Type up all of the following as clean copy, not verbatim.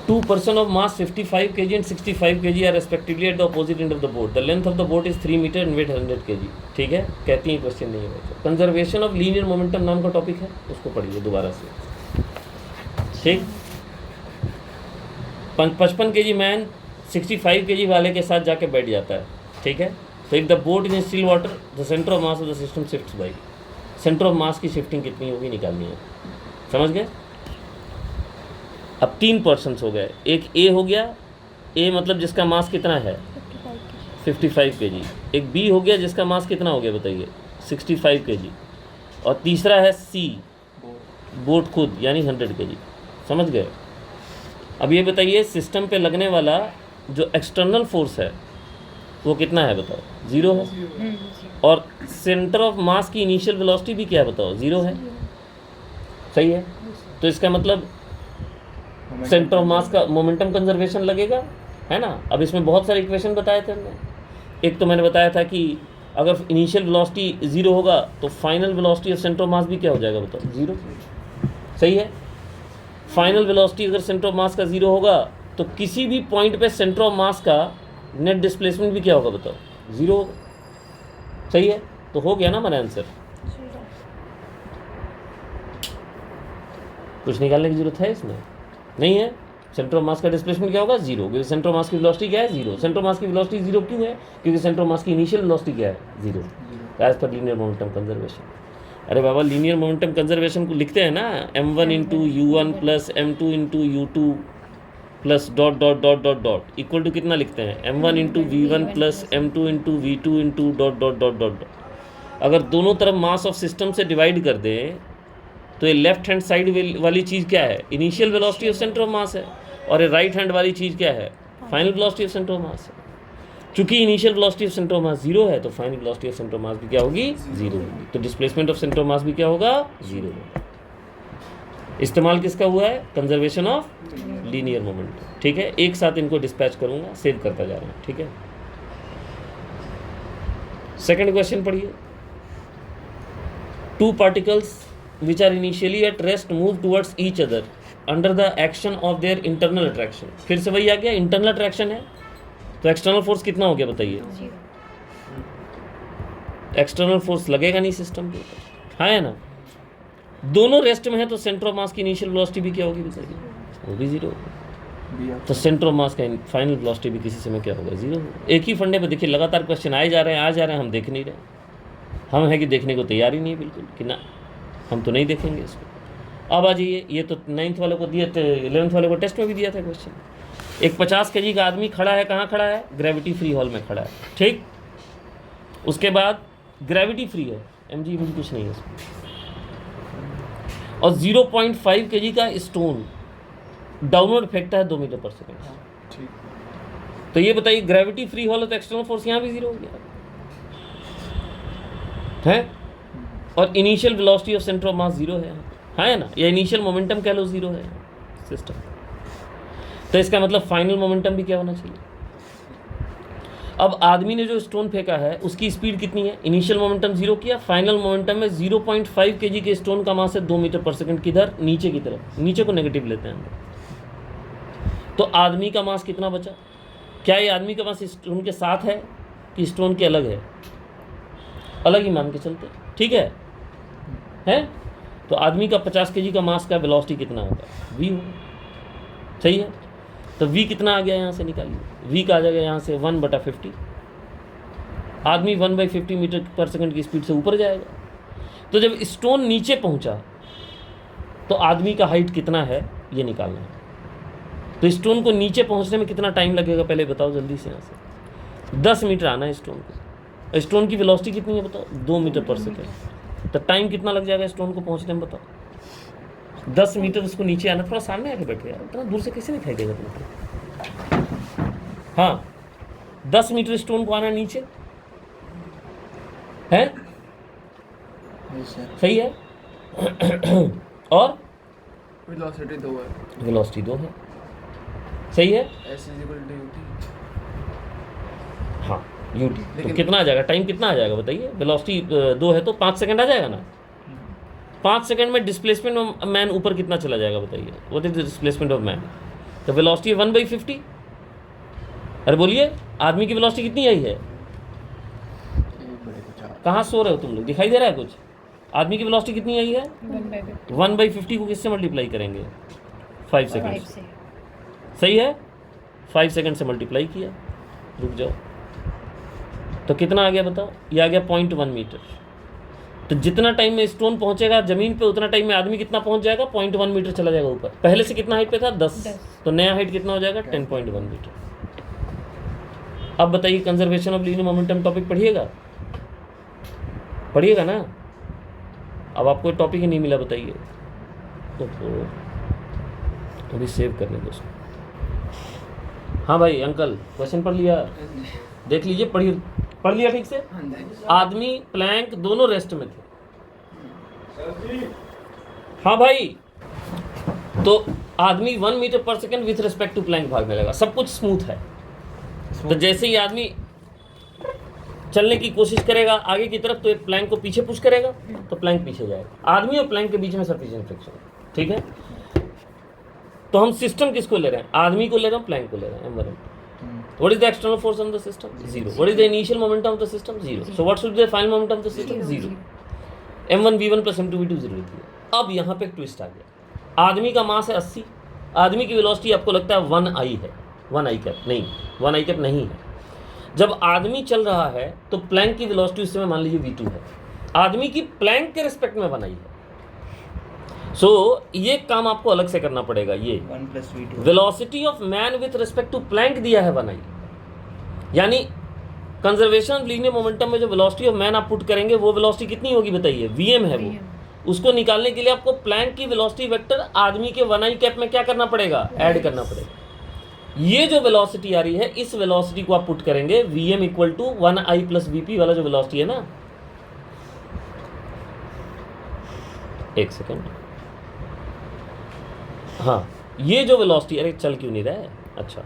Two person of mass 55 kg and 65 kg are respectively at the opposite end of the boat. The length of the boat is 3 meter and weight 100 kg. ठीक है, कहती हैं question नहीं है। Conservation of linear momentum नाम का topic है, उसको पढ़िए दोबारा से। ठीक, 55 kg मैन 65 kg वाले के साथ जाके बैठ जाता है। ठीक है, तो if the boat in still water the centre of mass of the system shifts by, centre of मास की शिफ्टिंग कितनी होगी निकालनी है। समझ गए? अब 3 पर्सन्स हो गए, एक ए हो गया, ए मतलब जिसका मास कितना है 55 kg, एक बी हो गया जिसका मास कितना हो गया बताइए 65 kg, और तीसरा है सी बोट खुद यानी 100 kg। समझ गए? अब ये बताइए सिस्टम पे लगने वाला जो एक्सटर्नल फोर्स है वो कितना है बताओ, 0 है, और सेंटर ऑफ मास की इनिशियल वेलोसिटी भी क्या है बताओ, 0 है। सही है, तो इसका मतलब सेंटर ऑफ मास का मोमेंटम कंजर्वेशन लगेगा, है ना। अब इसमें बहुत सारे इक्वेशन बताए थे हमने। एक तो मैंने बताया था कि अगर इनिशियल वेलोसिटी 0 होगा तो final velocity of centre of मास भी क्या हो जाएगा बताओ, 0। सही है, फाइनल वेलोसिटी अगर सेंटर ऑफ मास का 0 होगा तो किसी भी पॉइंट पे सेंटर ऑफ मास का नेट डिस्प्लेसमेंट भी क्या होगा बताओ, 0 होगा। सही है, तो हो गया ना हमारा आंसर। कुछ निकालने की जरूरत है इसमें नहीं है। सेंटर ऑफ मास का डिस्प्लेसमेंट क्या होगा, 0, क्योंकि सेंटर ऑफ मास की वेलोसिटी क्या है, 0। सेंटर ऑफ मास की वेलोसिटी 0 क्यों है, क्योंकि सेंटर ऑफ मास की इनिशियल वेलोसिटी क्या है, 0, as per linear momentum conservation. अरे बाबा, लीनियर मोमेंटम कंजर्वेशन को लिखते हैं ना, m1 into u1 plus m2 into u2 plus dot dot dot dot dot equal to कितना लिखते हैं, m1 into v1 plus m2 into v2 into dot dot dot dot. अगर दोनों तरफ मास ऑफ सिस्टम से डिवाइड कर दें तो ये लेफ्ट हैंड साइड वाली चीज़ क्या है, initial velocity of centre of मास है, और ये राइट हैंड वाली चीज़ क्या है, final velocity of centre of मास है। चूंकि initial velocity of centre of मास 0 है तो final velocity of centre of मास भी क्या होगी, 0 होगी। तो डिस्प्लेसमेंट ऑफ सेंटर ऑफ मास भी क्या होगा, 0 होगा। इस्तेमाल किसका हुआ है, कंजर्वेशन ऑफ लीनियर मोमेंट। ठीक है, एक साथ इनको डिस्पैच करूंगा, सेव करता जा रहा हूँ। ठीक है, सेकंड क्वेश्चन पढ़िए। 2 particles which are initially at rest move towards each other under the action of their internal attraction। फिर से वही आ गया, इंटरनल अट्रैक्शन है तो एक्सटर्नल फोर्स कितना हो गया बताइए, एक्सटर्नल फोर्स लगेगा नहीं सिस्टम के ऊपर, हाँ है ना। दोनों रेस्ट में है तो सेंटर ऑफ मास की इनिशियल वेलोसिटी भी क्या होगी बताइए, वो भी 0 होगा। तो सेंटर ऑफ मास का फाइनल वेलोसिटी भी किसी समय क्या होगा, 0 होगा। एक ही फंडे पे देखिए लगातार क्वेश्चन आए जा रहे हैं, आ जा रहे हैं, हम देख नहीं रहे। हम है कि देखने को तैयार ही नहीं है बिल्कुल, कि ना हम तो नहीं देखेंगे इसको। अब आ जाइए, ये तो 9th वाले को दिए थे, 11th वाले को टेस्ट में भी दिया था क्वेश्चन। एक 50 kg का आदमी खड़ा है, कहाँ खड़ा है, ग्रेविटी फ्री हॉल में खड़ा है। ठीक, उसके बाद ग्रेविटी फ्री है, mg भी कुछ नहीं है इसमें, और 0.5 kg का स्टोन डाउनवर्ड फेंकता है 2 मीटर पर सेकेंड। तो ये बताइए ग्रेविटी फ्री हॉल है तो एक्सटर्नल फोर्स यहाँ भी 0 हो गया है, और initial velocity of centre of मास 0 है ना, या इनिशियल मोमेंटम कह लो 0 है सिस्टम। तो इसका मतलब फाइनल मोमेंटम भी क्या होना चाहिए। अब आदमी ने जो स्टोन फेंका है उसकी स्पीड कितनी है, इनिशियल मोमेंटम 0 किया, फाइनल मोमेंटम में 0.5 kg के स्टोन का मास है 2 मीटर पर सेकंड, किधर, नीचे की तरफ, नीचे को नेगेटिव लेते हैं। तो आदमी का मास कितना बचा, क्या ये आदमी का मास स्टोन के साथ है कि स्टोन के अलग है, अलग ही मान के चलते, ठीक है। तो आदमी का 50 kg का मास का वेलोसिटी कितना होगा, v होगा। सही है, तो v कितना आ गया यहाँ से निकालिए, v का आ जाएगा यहाँ से 1/50। आदमी 1/50 मीटर पर सेकंड की स्पीड से ऊपर जाएगा। तो जब स्टोन नीचे पहुँचा तो आदमी का हाइट कितना है ये निकालना है। तो स्टोन को नीचे पहुँचने में कितना टाइम लगेगा पहले बताओ जल्दी से। यहाँ से 10 मीटर आना है स्टोन को, स्टोन की वेलोसिटी कितनी है बताओ, 2 मीटर पर सेकंड। तो टाइम कितना लग जाएगा स्टोन को पहुंचने में बताओ, 10 मीटर उसको नीचे आना। थोड़ा सामने आके बैठो यार, इतना दूर से कैसे दिखाई देगा तुमको। हाँ, 10 मीटर स्टोन को आना नीचे है, सही है। और वेलोसिटी 2 है, वेलोसिटी 2 है, सही है। हाँ ut, तो कितना आ जाएगा, टाइम कितना आ जाएगा बताइए। वेलोसिटी 2 है तो 5 सेकंड आ जाएगा ना, 5 सेकंड में डिस्प्लेसमेंट ऑफ मैन ऊपर कितना चला जाएगा बताइए, what is the displacement of man? The velocity 1/50। अरे बोलिए, आदमी की वेलोसिटी कितनी आई है? कहाँ सो रहे हो तुम लोग, दिखाई दे रहा है कुछ? आदमी की वेलोसिटी कितनी आई है? 1/50 को किससे मल्टीप्लाई करेंगे? 5 सेकंड से। सही है, 5 सेकंड से मल्टीप्लाई किया, रुक जाओ, तो कितना आ गया बताओ? ये आ गया 0.1 मीटर। तो जितना टाइम में स्टोन पहुंचेगा जमीन पे उतना टाइम में आदमी कितना पहुंच जाएगा? 0.1 मीटर चला जाएगा ऊपर। पहले से कितना हाइट पे था? 10। तो नया हाइट कितना हो जाएगा? 10.1 मीटर। अब बताइए, conservation of linear momentum topic पढ़िएगा? पढ़िएगा ना? अब आपको टॉपिक ही नहीं मिला बताइए, तो अभी सेव करने दो उसको। हाँ भाई अंकल, क्वेश्चन पढ़ लिया? देख लीजिए, पढ़िए, पढ़ लिया ठीक से? आदमी प्लैंक दोनों रेस्ट में थे। हाँ भाई, तो आदमी 1 मीटर पर second with respect to plank भागने लगा, सब कुछ स्मूथ है। तो जैसे ही आदमी चलने की कोशिश करेगा आगे की तरफ, तो एक प्लैंक को पीछे पुश करेगा तो प्लैंक पीछे जाएगा। आदमी और प्लैंक के बीच में सफिशिएंट फ्रिक्शन, ठीक है? तो हम सिस्टम किसको ले रहे हैं? आदमी को ले रहे हैं, प्लैंक को ले रहे हैं, M1 M2। What is the external force on the system? 0. What is the initial momentum of the system? 0. So what should be the final momentum of the system? 0. M1 V1 plus M2 V2 0 होती है। अब यहाँ पे एक twist आ गया। आदमी का मास है 80, आदमी की वेलोसिटी आपको लगता है 1i है, 1i कैप नहीं, 1i कैप नहीं है। जब आदमी चल रहा है तो प्लैंक की वेलोसिटी उस समय मान लीजिए V2 है, आदमी की प्लैंक के रिस्पेक्ट में 1i है। सो ये काम आपको अलग से करना पड़ेगा। ये 1 + V2 velocity of man with respect to plank दिया है 1i, यानी कंजर्वेशन ऑफ लीनियर मोमेंटम में जो वेलोसिटी ऑफ मैन आप पुट करेंगे वो वेलोसिटी कितनी होगी बताइए? Vm है वो। उसको निकालने के लिए आपको प्लैंक की वेलोसिटी वेक्टर आदमी के 1i कैप में क्या करना पड़ेगा? ऐड करना पड़ेगा। ये जो वेलोसिटी आ रही है, इस वेलोसिटी को आप पुट करेंगे Vm = 1i + Vp वाला जो वेलोसिटी है ना, एक सेकेंड, हाँ, ये जो वेलोसिटी, अरे चल क्यों नहीं रहा है? अच्छा,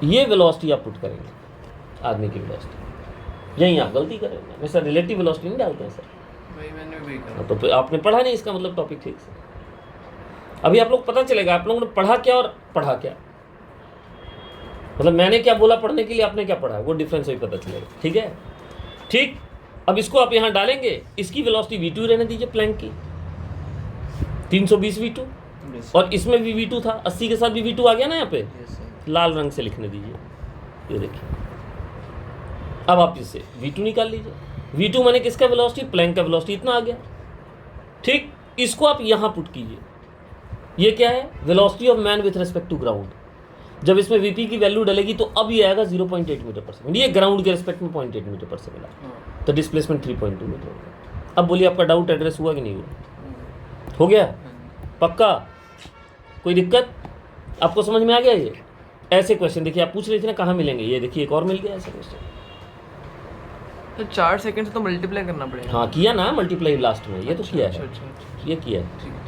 ये वेलोसिटी आप पुट करेंगे आदमी की वेलोसिटी। यहीं आप गलती करेंगे, मैं सर रिलेटिव वेलोसिटी नहीं डालते हैं सर। वही मैंने भी कहा। तो फिर आपने पढ़ा नहीं, इसका मतलब टॉपिक ठीक से। अभी आप लोग पता चलेगा आप लोगों ने पढ़ा क्या और पढ़ा क्या, मतलब मैंने क्या बोला पढ़ने के लिए, आपने क्या पढ़ा, वो डिफरेंस भी पता चलेगा। ठीक है, ठीक। अब इसको आप यहाँ डालेंगे, इसकी वेलोसिटी V2 रहने दीजिए, प्लैंक की 320 V2, और इसमें भी V2 था, 80 के साथ भी V2 आ गया ना यहाँ पे, लाल रंग से लिखने दीजिए, ये देखिए। अब आप इससे V2 निकाल लीजिए। V2 माने किसका वेलोसिटी? प्लैंक का वेलोसिटी इतना आ गया, ठीक। इसको आप यहाँ पुट कीजिए, ये क्या है? Velocity of man with respect to ground. जब इसमें Vp की वैल्यू डलेगी तो अब ये आएगा 0.8 मीटर पर सेकंड, ये ग्राउंड के रिस्पेक्ट में 0.8 मीटर पर सेकंड आएगा, तो डिस्प्लेसमेंट 3.2 मीटर होगा। अब बोलिए आपका डाउट एड्रेस हुआ कि नहीं हुआ? हो गया पक्का? कोई दिक्कत? आपको समझ में आ गया? ये ऐसे क्वेश्चन देखिए, आप पूछ रहे थे ना कहाँ मिलेंगे, ये देखिए एक और मिल गया ऐसा क्वेश्चन। तो 4 सेकंड से तो मल्टीप्लाई करना पड़ेगा। हाँ किया ना मल्टीप्लाई लास्ट में, ये तो किया है, ये किया है।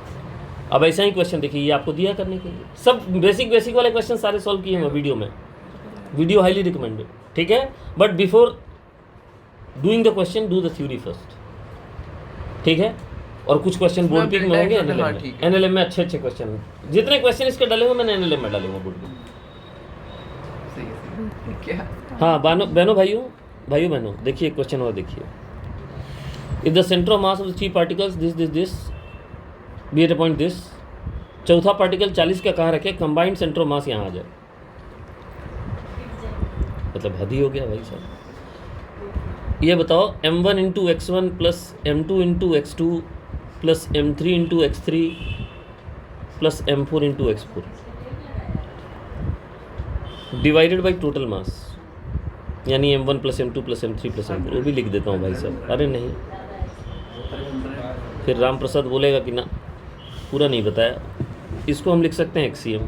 अब ऐसा ही क्वेश्चन देखिए, ये आपको दिया करने के लिए, सब बेसिक वाले क्वेश्चन सारे सॉल्व किए हैं वीडियो में, वीडियो हाईली रिकमेंडेड, ठीक है। But before doing the question do the theory first, ठीक है। और कुछ क्वेश्चन बोर्ड पिक में होंगे, एनएलएम में अच्छे क्वेश्चन, जितने क्वेश्चन इसके डले हुए मैंने एनएलएम में डाले हुए बोर्ड पिक। क्या? हाँ बहनों भाइयों बहनों, देखिए क्वेश्चन और देखिए। If the centre of mass of the 3 particles this be at a point this, चौथा पार्टिकल 40 का कहाँ रखे, कंबाइंड सेंटर ऑफ मास यहाँ आ जाए, मतलब हद ही हो गया भाई साहब। ये बताओ m1 × x1 plus m2 × x2 plus m3 × x3 plus m4 × x4 divided by total mass, यानी m1 plus m2 plus m3 plus m4, वो भी लिख देता हूँ भाई साहब। अरे नहीं, फिर राम प्रसाद बोलेगा कि ना पूरा नहीं बताया, इसको हम लिख सकते हैं XCM।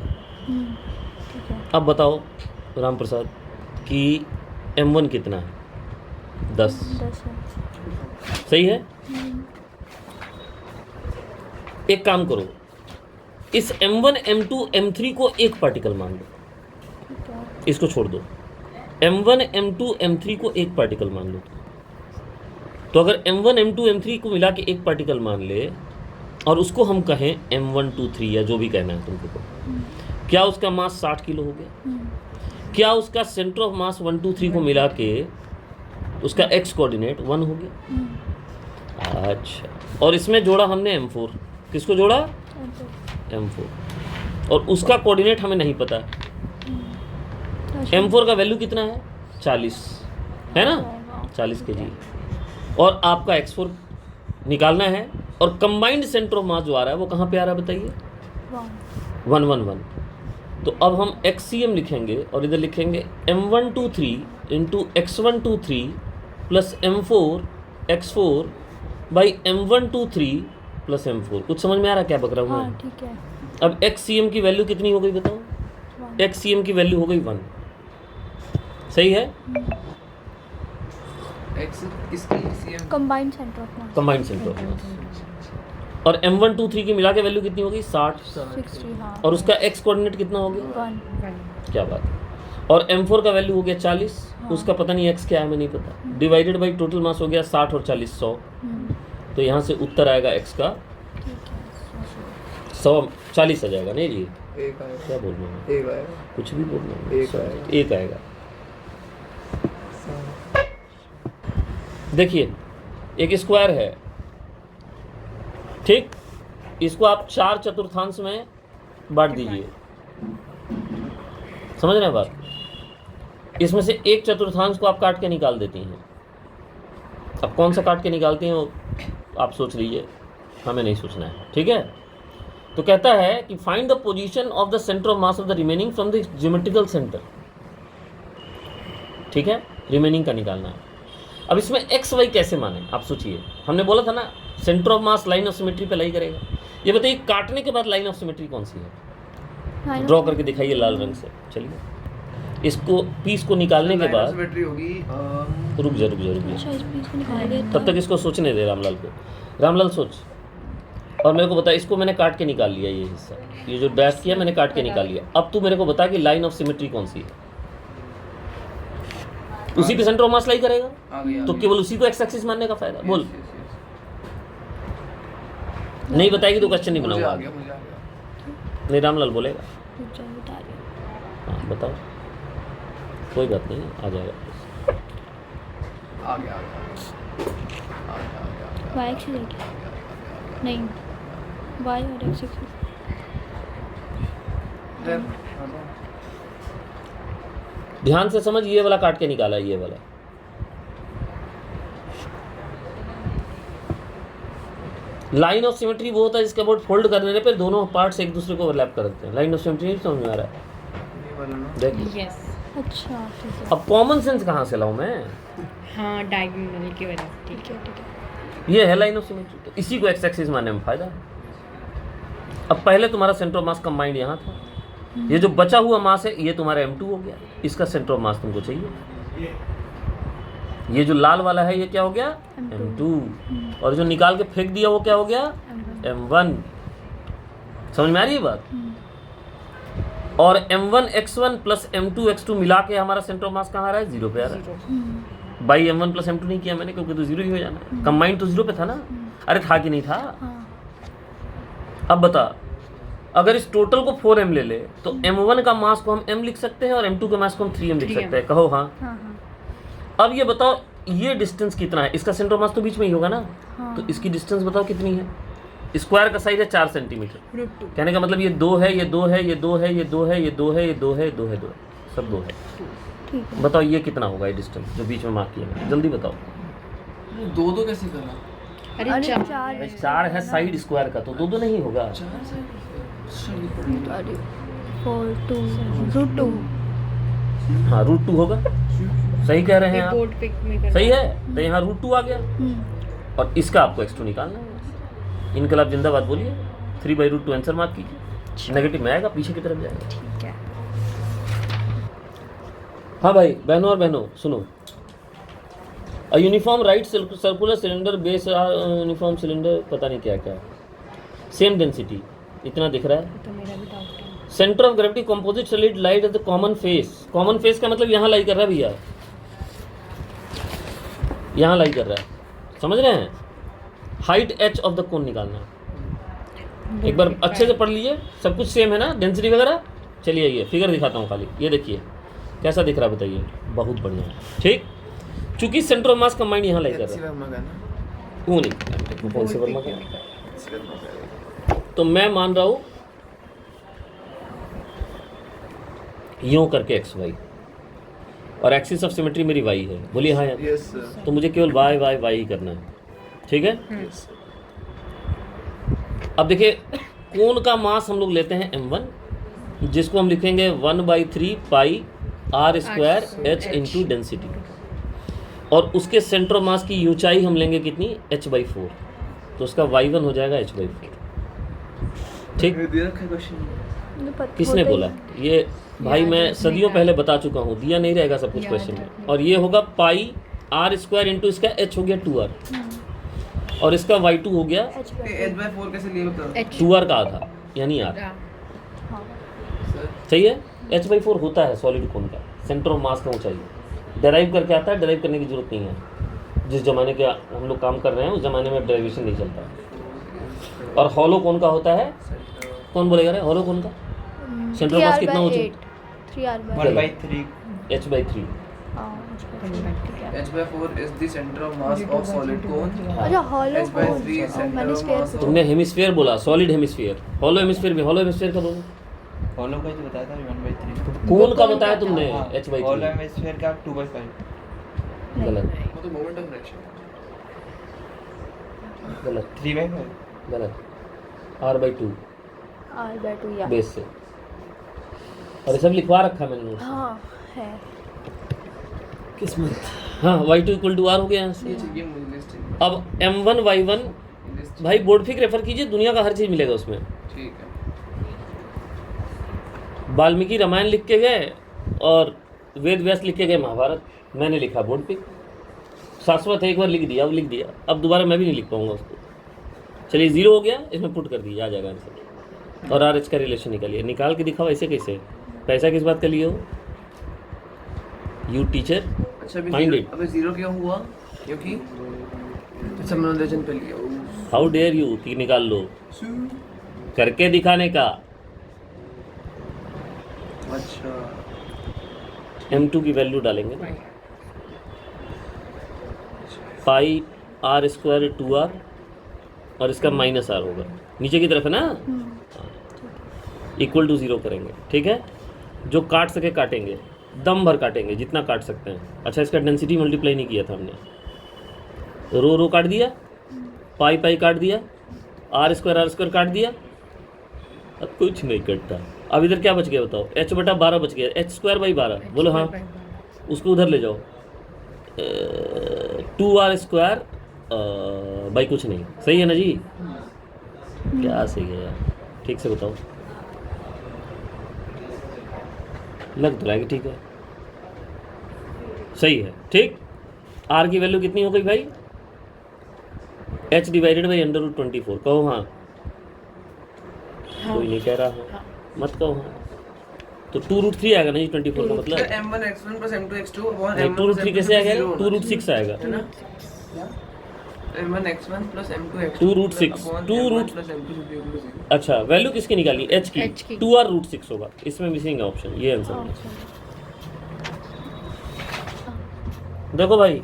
अब बताओ राम प्रसाद कि m1 कितना है? 10 सही है। एक काम करो, इस m1 m2 m3 को एक पार्टिकल मान लो, इसको छोड़ दो। m1 m2 m3 को एक पार्टिकल मान लो, तो अगर m1 m2 m3 को मिला के एक पार्टिकल मान ले और उसको हम कहें M123 या जो भी कहना है तुमको, क्या उसका मास 60 किलो हो गया? क्या उसका सेंटर ऑफ मास 1 2 3 को मिला के उसका एक्स कोऑर्डिनेट 1 हो गया? अच्छा, और इसमें जोड़ा हमने M4, किसको जोड़ा? M4, और उसका कोऑर्डिनेट हमें नहीं पता। M4 का वैल्यू कितना है? 40 है ना, 40 kg, और आपका X4 निकालना है, और कंबाइंड सेंटर ऑफ मास जो आ रहा है वो कहाँ पे आ रहा है बताइए? 111। तो अब हम XCM लिखेंगे और इधर लिखेंगे M123 into X123 plus M4 X4 by M123 plus M4। कुछ समझ में आ रहा है क्या बक रहा हूँ मैं? ठीक है। अब XCM की वैल्यू कितनी हो गई बताओ? XCM की वैल्यू हो गई 1, सही है? एक्स किसकी CM? Combined centre of mass combined centre of मास। और M123 की मिला के वैल्यू कितनी हो गई? 60, 60, हाँ, और उसका x कोऑर्डिनेट कितना हो गया? 1। क्या बात है। और M4 का वैल्यू हो गया 40, उसका पता नहीं x क्या है, हमें नहीं पता, डिवाइडेड बाई टोटल मास हो गया 60 और 40 100। तो यहाँ से उत्तर आएगा x का 140 आ जाएगा। नहीं जी, एक आएगा, क्या बोल रहे हैं? एक आएगा, कुछ भी बोल रहे हैं। एक आएगा। एक आएगा। देखिए, एक स्क्वायर है, ठीक, इसको आप 4 चतुर्थांश में बांट दीजिए, समझ रहे हैं बात? इसमें से एक चतुर्थांश को आप काट के निकाल देती हैं। अब कौन सा काट के निकालती हैं वो आप सोच लीजिए, हमें नहीं सोचना है, ठीक है? तो कहता है कि find the position of the centre of mass of the remaining from the geometrical centre, ठीक है? रिमेनिंग का निकालना है। अब इसमें एक्स वाई कैसे माने आप सोचिए, हमने बोला था ना centre of mass line of symmetry पे लाई करेगा। ये बताइए काटने के बाद लाइन ऑफ सिमेट्री कौन सी है? ड्रॉ करके दिखाइए लाल रंग से। चलिए, इसको पीस को निकालने के बाद सिमेट्री होगी। रुक जा रुक जा रुक अच्छा, जा, इस पीस को निकाल देते तब तक इसको सोचने दे रामलाल को। रामलाल सोच, और मेरे को बता, इसको मैंने काट के निकाल लिया, ये हिस्सा, ये जो डैश किया मैंने काट के निकाल लिया। अब तू मेरे को बता कि लाइन ऑफ सिमेट्री कौन सी है? उसी पे सेंटर ऑफ मास लाई करेगा, तो केवल उसी को एक्स एक्सिस मानने का फायदा। बोल, नहीं बताएगी तो क्वेश्चन नहीं बनाऊंगा। नहीं, रामलाल बोलेगा। बता रही हूँ। हाँ बताओ, कोई बात नहीं, आ जाएगा। वाई एक्सिस है क्या? नहीं, वाई और एक्स एक्सिस। ध्यान से समझ, ये वाला काट के निकाला, ये वाला। लाइन ऑफ सिमेट्री वो होता है जिसके अबाउट फोल्ड करने पे दोनों पार्ट्स एक दूसरे को ओवरलैप करते हैं। लाइन ऑफ सिमेट्री नहीं समझ में आ रहा है? देखिए, अच्छा, ठीक है। अब कॉमन सेंस कहाँ से लाऊं मैं? हाँ, डायगोनल की वजह से। ठीक है, ठीक है। ये है लाइन ऑफ सिमेट्री, तो इसी को एक्स एक्सिस मानने में फायदा है। अब पहले तुम्हारा सेंटर ऑफ मास कंबाइंड यहाँ था, ये जो बचा हुआ मास है ये तुम्हारा M2 हो गया, इसका सेंटर ऑफ मास तुमको चाहिए। ये जो लाल वाला है ये क्या हो गया? M2, और जो निकाल के फेंक दिया वो क्या हो गया? M1। समझ में आ रही है बात? और M1 x1 plus M2 x2 मिला के हमारा सेंटर ऑफ मास कहाँ आ रहा है? 0 पे आ रहा है। बाई M1 प्लस M2 नहीं किया मैंने, क्योंकि तो 0 ही हो जाना है। कंबाइंड तो 0 पे था ना? अरे था कि नहीं था? अब बता, अगर इस टोटल को 4m ले ले तो M1 का मास को हम m लिख सकते हैं और M2 के मास को हम 3m लिख सकते हैं। कहो हाँ। अब ये बताओ, ये डिस्टेंस कितना है? इसका सेंटर ऑफ मास तो बीच में ही होगा ना? तो इसकी डिस्टेंस बताओ कितनी है? स्क्वायर का साइज है 4 सेंटीमीटर। कहने का मतलब ये 2 है, ये 2 है, ये 2 है, ये 2 है, ये 2 है, ये 2 है, 2 है, 2 है, सब 2 है। ठीक है। बताओ ये कितना होगा ये डिस्टेंस जो बीच में मार्क किया है? जल्दी बताओ। दो कैसे करना? अरे अरे चार। 4 है साइड स्क्वायर का, तो 2 नहीं होगा। 4 2 √2। हाँ, √2 होगा। सही कह रहे हैं आप, बोर्ड पिक में करना। सही है। तो यहाँ √2 आ गया, और इसका आपको x2 निकालना है। इनकलाब जिंदाबाद बोलिए। 3/√2 आंसर मार्क कीजिए। नेगेटिव में आएगा, पीछे की तरफ जाएगा। ठीक है। हाँ भाई, बहनों और बहनों सुनो। A uniform right circular cylinder base, uniform cylinder, पता नहीं क्या क्या, सेम डेंसिटी, इतना दिख रहा है। तो मेरा भी डाउट है। Centre of gravity composite solid light at the common face. Common face का मतलब यहाँ लाई कर रहा है भैया, यहाँ लाई कर रहा है, समझ रहे हैं? Height h of the cone निकालना है। एक बार अच्छे से पढ़ लीजिए, सब कुछ सेम है ना, डेंसिटी वगैरह। चलिए ये फिगर दिखाता हूँ खाली, ये देखिए कैसा दिख रहा है बताइए, बहुत बढ़िया है। ठीक, चूंकि सेंटर ऑफ मास कंबाइंड यहाँ लाई कर रहा है, वर्मा का ना, वो नहीं कौन से वर्मा का, वर्मा का तो मैं मान रहा हूँ यूं करके एक्स वाई, और एक्सिस ऑफ सिमेट्री मेरी वाई है। बोलिए हाँ यार, यस सर, तो मुझे केवल वाई वाई वाई ही करना है, ठीक है। यस अब देखिए कोण का मास हम लोग लेते हैं m1, जिसको हम लिखेंगे 1/3 पाई r square h into density, और उसके सेंटर ऑफ मास की ऊंचाई हम लेंगे कितनी, h/4, तो उसका y1 हो जाएगा h/4। ठीक, दे रखा है क्वेश्चन, किसने बोला ये भाई, याद मैं रखने सदियों का। पहले बता चुका हूँ, दिया नहीं रहेगा सब कुछ याद क्वेश्चन में। रखने और ये होगा पाई r स्क्वायर इंटू इसका h हो गया 2r, और इसका y2 हो गया h/4 कैसे लिए बताओ 2r का आधा यानी r, सर, सही है। h/4 होता है सॉलिड कोन का सेंटर ऑफ मास का ऊंचाई, डेराइव करके आता है, डेराइव करने की जरूरत नहीं है। जिस जमाने के हम लोग काम कर रहे हैं उस जमाने में डेरिवेशन नहीं चलता। और हॉलो कोन का होता है, कौन बोलेगा रे हॉलो कोन का सेंटर ऑफ मास कितना ऊंचा, 1/3 h/3। h/4 is the center of mass of solid cone, अच्छा हॉलो h/3 is center मैंने of स्फीयर mass of तुमने हेमिस्फीयर बोला, सॉलिड हेमिस्फीयर, हॉलो हेमिस्फीयर भी, हॉलो हेमिस्फीयर का बोलो, हॉलो का जो बताया था 1/3 कोन का बताया तुमने हाँ। हॉलो h/3, हेमिस्फीयर का 2/5 गलत तो मोमेंट ऑफ फ्रैक्शन, गलत 3/5 गलत, r/2 r/2 या बेस से, और ये सब लिखवा रखा मैंने नोट्स में। हाँ है किस्मत। हाँ y2 इक्वल टू r हो गया यहाँ से। ये चाहिए मुझे लिस्ट चाहिए, अब m1 y1 लिस्ट भाई बोर्ड फिक रेफर कीजिए, दुनिया का हर चीज़ मिलेगा उसमें। ठीक है, वाल्मीकि रामायण लिख के गए और वेद व्यास लिख के गए महाभारत, मैंने लिखा बोर्ड पिक, शाश्वत है, एक बार लिख दिया, अब लिख दिया, अब दोबारा मैं भी नहीं लिख पाऊंगा उसको। चलिए 0 हो गया, इसमें पुट कर दिया, आ जाएगा आंसर। और आर एच का रिलेशन निकालिए, निकाल के दिखाओ ऐसे कैसे, पैसा किस बात का लिए हो, यू टीचर अच्छा अभी Find 0 it. अभी 0 क्यों हुआ, क्योंकि अच्छा मनोरंजन पे लिया, हाउ डेयर यू, तीन निकाल लो, करके दिखाने का। अच्छा m2 की वैल्यू डालेंगे ना, पाई r स्क्वायर 2r, और इसका माइनस r होगा, नीचे की तरफ है ना, इक्वल टू 0 करेंगे, ठीक है। जो काट सके काटेंगे, दम भर काटेंगे जितना काट सकते हैं। अच्छा इसका डेंसिटी मल्टीप्लाई नहीं किया था हमने, रो काट दिया, पाई पाई काट दिया, r स्क्वायर काट दिया, अब कुछ नहीं कटता। अब इधर क्या बच गया बताओ, h/12 बच गया, h²/12, बोलो हाँ, उसको उधर ले जाओ, 2r² बाई कुछ नहीं, सही है ना जी, क्या सही है यार, ठीक से बताओ, लग तो रहेगी, ठीक है सही है, ठीक। r की वैल्यू कितनी हो गई भाई, h डिवाइडेड बाई √24, कहो हाँ, कोई नहीं कह रहा हाँ, मत कहो हाँ, तो 2√3 आएगा ना जी 24 का मतलब, m1 x1 plus m2 x2 upon नहीं m1 2√3 कैसे आएगा, 2√6 आएगा, है ना, m1 x1 plus m2 x2 2√6 upon 2 m1 root, plus m2 should be equal to 0. अच्छा वैल्यू किसकी निकाली, h H की, की। 2r√6 होगा, इसमें मिसिंग है ऑप्शन, ये आंसर है। देखो भाई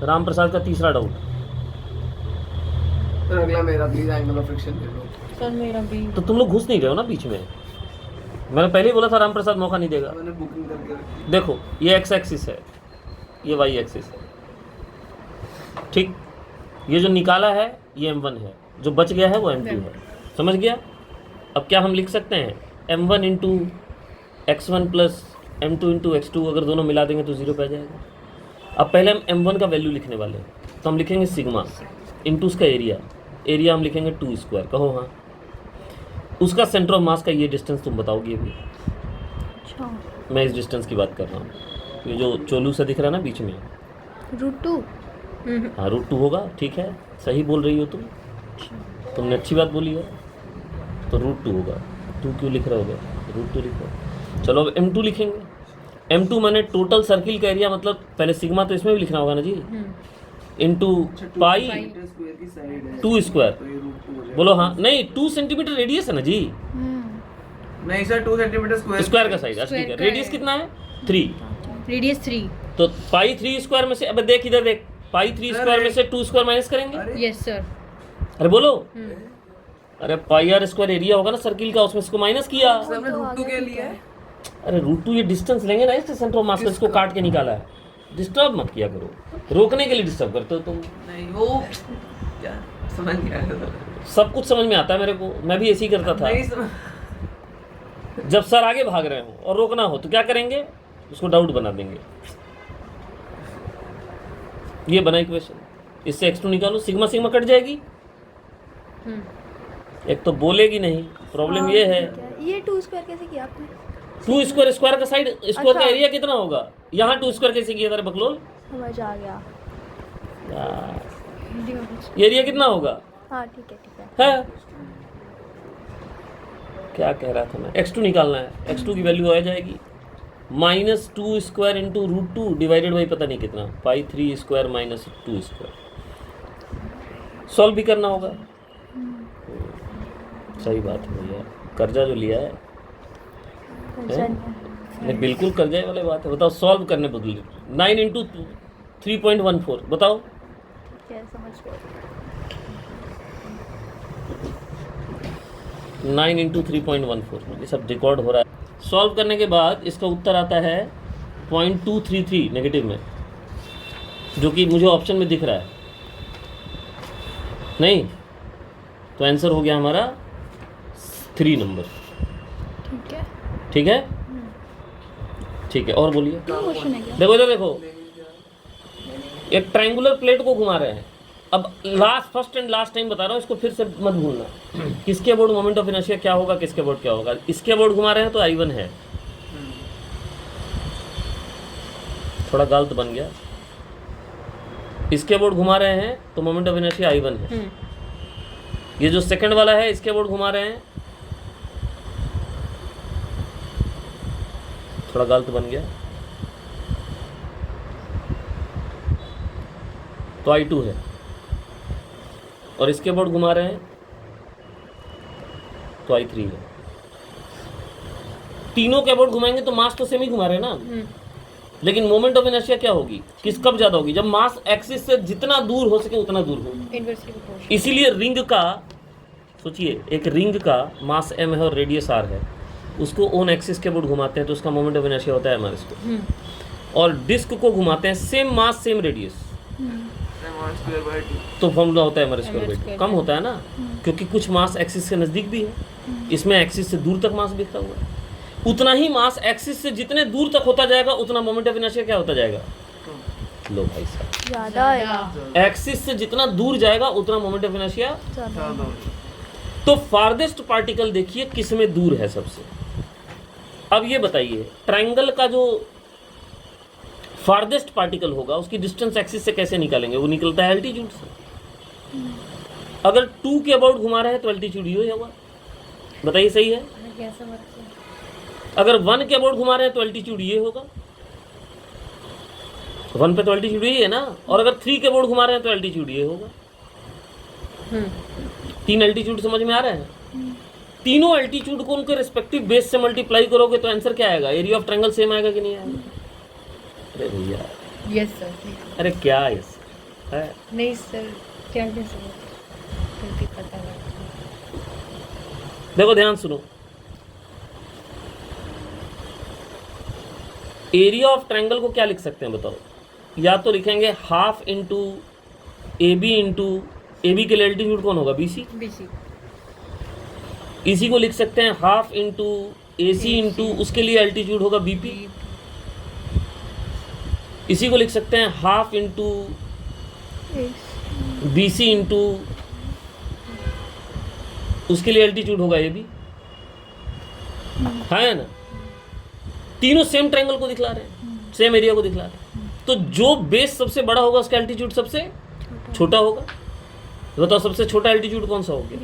राम प्रसाद का तीसरा डाउट, फिर अगला मेरा प्लीज एंगल ऑफ फ्रिक्शन दे दो, सर मेरा भी तो तुम लोग घुस नहीं रहे हो ना बीच में, मैंने पहले ही बोला था राम प्रसाद मौका नहीं देगा। मैंने बुकिंग करके रखी, देखो ये x एक्सिस है, ये y एक्सिस है, ठीक, ये जो निकाला है ये m1 है, जो बच गया है वो m2 है, समझ गया। अब क्या हम लिख सकते हैं, m1 into x1 plus m2 into x2, अगर दोनों मिला देंगे तो 0 पे आ जाएगा। अब पहले हम m1 का वैल्यू लिखने वाले हैं, तो हम लिखेंगे सिग्मा इंटू उसका एरिया, एरिया हम लिखेंगे 2², कहो हाँ। उसका सेंटर ऑफ मास का ये डिस्टेंस तुम बताओगे अभी, अच्छा मैं इस डिस्टेंस की बात कर रहा हूँ, ये जो चोलू सा दिख रहा है ना बीच में, √2 हाँ √2 होगा, ठीक है सही बोल रही हो तुम, तुमने अच्छी बात बोली है, तो √2 होगा, 2 क्यों लिख रहे होगे, √2 लिखो। चलो अब m2 लिखेंगे, m2 मैंने टोटल सर्किल का एरिया, मतलब पहले सिग्मा तो इसमें भी लिखना होगा ना जी, इंटू पाई स्क्वायर की साइड है 2 स्क्वायर। तो ये रूट 2 हो जाएगा। बोलो हाँ, नहीं 2 सेंटीमीटर रेडियस है ना जी, नहीं सर 2 सेंटीमीटर स्क्वायर का साइड। अच्छा ठीक है, का रेडियस है। कितना है 3, रेडियस 3। तो पाई 3 स्क्वायर में से, अब देख इधर देख, पाई 3 सर, स्क्वायर में से 2 स्क्वायर माइनस करेंगे। अरे यस सर। अरे बोलो, अरे पाई आर स्क्वायर एरिया होगा ना सर्किल का, उसमें इसको माइनस किया। सर हमने रूट 2 के लिए है। अरे रूट 2 ये डिस्टेंस लेंगे ना, इससे सेंटर ऑफ मास इसको काट के निकाला है। डिस्टर्ब मत किया करो, रोकने के लिए डिस्टर्ब करते हो तुम। नहीं वो क्या समझ नहीं आया सर। सब कुछ समझ में आता है मेरे को, मैं भी ऐसे ही करता था। नहीं समझ। जब सर आगे भाग रहे हो और रोकना हो तो क्या करेंगे, उसको डाउट बना देंगे। ये बना इक्वेशन, इससे x2 निकालो, सिग्मा सिग्मा कट जाएगी। एक तो बोलेगी नहीं, प्रॉब्लम ये है। ये 2 स्क्वायर कैसे किया आपने? 2 स्क्वायर, स्क्वायर का साइड, स्क्वायर का अच्छा। एरिया कितना होगा, यहाँ 2 स्क्वायर कैसे किया था बकलोल समझ आ गया। यार, ये एरिया कितना होगा हाँ ठीक है। है। क्या कह रहा था मैं, x2 निकालना है। x2 की वैल्यू आ जाएगी -2 square into root 2 divided by पता नहीं कितना, pi 3 square minus 2 square. Solve भी करना होगा। सही बात है भैया, कर्जा जो लिया है, नहीं बिल्कुल कर्जे वाली बात है। बताओ सॉल्व करने बदले 9 इंटू 3.14 बताओ। क्या समझ गए? 9 इंटू 3.14, ये सब रिकॉर्ड हो रहा है। सॉल्व करने के बाद इसका उत्तर आता है 0.233 नेगेटिव में, जो कि मुझे ऑप्शन में दिख रहा है। नहीं तो आंसर हो गया हमारा 3 नंबर। ठीक है। ठीक है, ठीक है। और बोलिए। क्वेश्चन है क्या? देखो इधर देखो, एक ट्रायंगुलर प्लेट को घुमा रहे हैं। अब फर्स्ट एंड लास्ट टाइम बता रहा हूँ, इसको फिर से मत भूलना। किसके बोर्ड मोमेंट ऑफ इनर्शिया क्या होगा, किसके बोर्ड क्या होगा। इसके बोर्ड घुमा रहे हैं तो I1 है, थोड़ा गलत बन गया। इसके बोर्ड घुमा रहे हैं तो मोमेंट ऑफ इनर्शिया I1 है। ये जो सेकंड वाला है, इसके बोर्ड घुमा रहे हैं, थोड़ा गलत बन गया, तो I2 है। और इसके बोर्ड घुमा रहे हैं तो I3 है। तीनों के बोर्ड घुमाएंगे तो मास तो सेम ही घुमा रहे हैं ना, लेकिन मोमेंट ऑफ इनर्शिया क्या होगी, किस कब ज्यादा होगी, जब मास एक्सिस से जितना दूर हो सके उतना दूर हो। Inversely proportional. इसीलिए रिंग का, सोचिए एक रिंग का मास m है और रेडियस r है, उसको ऑन एक्सिस के बोर्ड घुमाते हैं तो उसका मोमेंट ऑफ इनर्शिया होता है m²। और डिस्क को घुमाते हैं सेम मास सेम रेडियस, तो फॉर्मूला होता है m²/2। कम होता है ना, क्योंकि कुछ मास एक्सिस के नज़दीक भी है, इसमें एक्सिस से दूर तक मास बिखरा हुआ है। उतना ही मास एक्सिस से जितने दूर तक होता जाएगा उतना मोमेंट ऑफ इनर्शिया क्या होता जाएगा। लो भाई साहब, ज़्यादा आएगा। एक्सिस से जितना दूर जाएगा उतना मोमेंट ऑफ इनर्शिया। ज़्यादा। तो फारदेस्ट पार्टिकल देखिए किस में दूर है सबसे। अब ये बताइए, ट्रायंगल का जो फारदेस्ट पार्टिकल होगा उसकी डिस्टेंस एक्सिस से कैसे निकालेंगे, वो निकलता है एल्टीट्यूड से। अगर 2 के अबाउट घुमा रहे हैं तो एल्टीट्यूड ये होगा, बताइए सही है। कैसा वर्क है? अगर 1 के अबाउट घुमा रहे हैं तो एल्टीट्यूड ये होगा, 1 पे तो एल्टीट्यूड ये है ना। और अगर 3 के अबाउट घुमा रहे हैं तो एल्टीट्यूड ये होगा। 3 एल्टीट्यूड समझ में आ रहे हैं। तीनों एल्टीट्यूड को उनके रिस्पेक्टिव बेस से मल्टीप्लाई करोगे तो आंसर क्या आएगा, एरिया ऑफ ट्रायंगल सेम आएगा कि नहीं आएगा। अरे भैया, यस सर। अरे क्या यस है, नहीं सर, क्या कैसे गलती पता है। देखो ध्यान सुनो, एरिया ऑफ ट्रायंगल को क्या लिख सकते हैं बताओ। या तो लिखेंगे हाफ इंटू ए बी के लिए एल्टीट्यूड कौन होगा, BC। बीसी। इसी को लिख सकते हैं हाफ इंटू AC इंटू उसके लिए एल्टीट्यूड होगा BP। इसी को लिख सकते हैं हाफ इंटू BC इंटू उसके लिए एल्टीट्यूड होगा AB, है ना। तीनों सेम ट्रायंगल को दिखला रहे हैं, सेम एरिया को दिखला रहे हैं। तो जो बेस सबसे बड़ा होगा उसका एल्टीट्यूड सबसे छोटा होगा। बताओ सबसे छोटा एल्टीट्यूड कौन सा हो गया,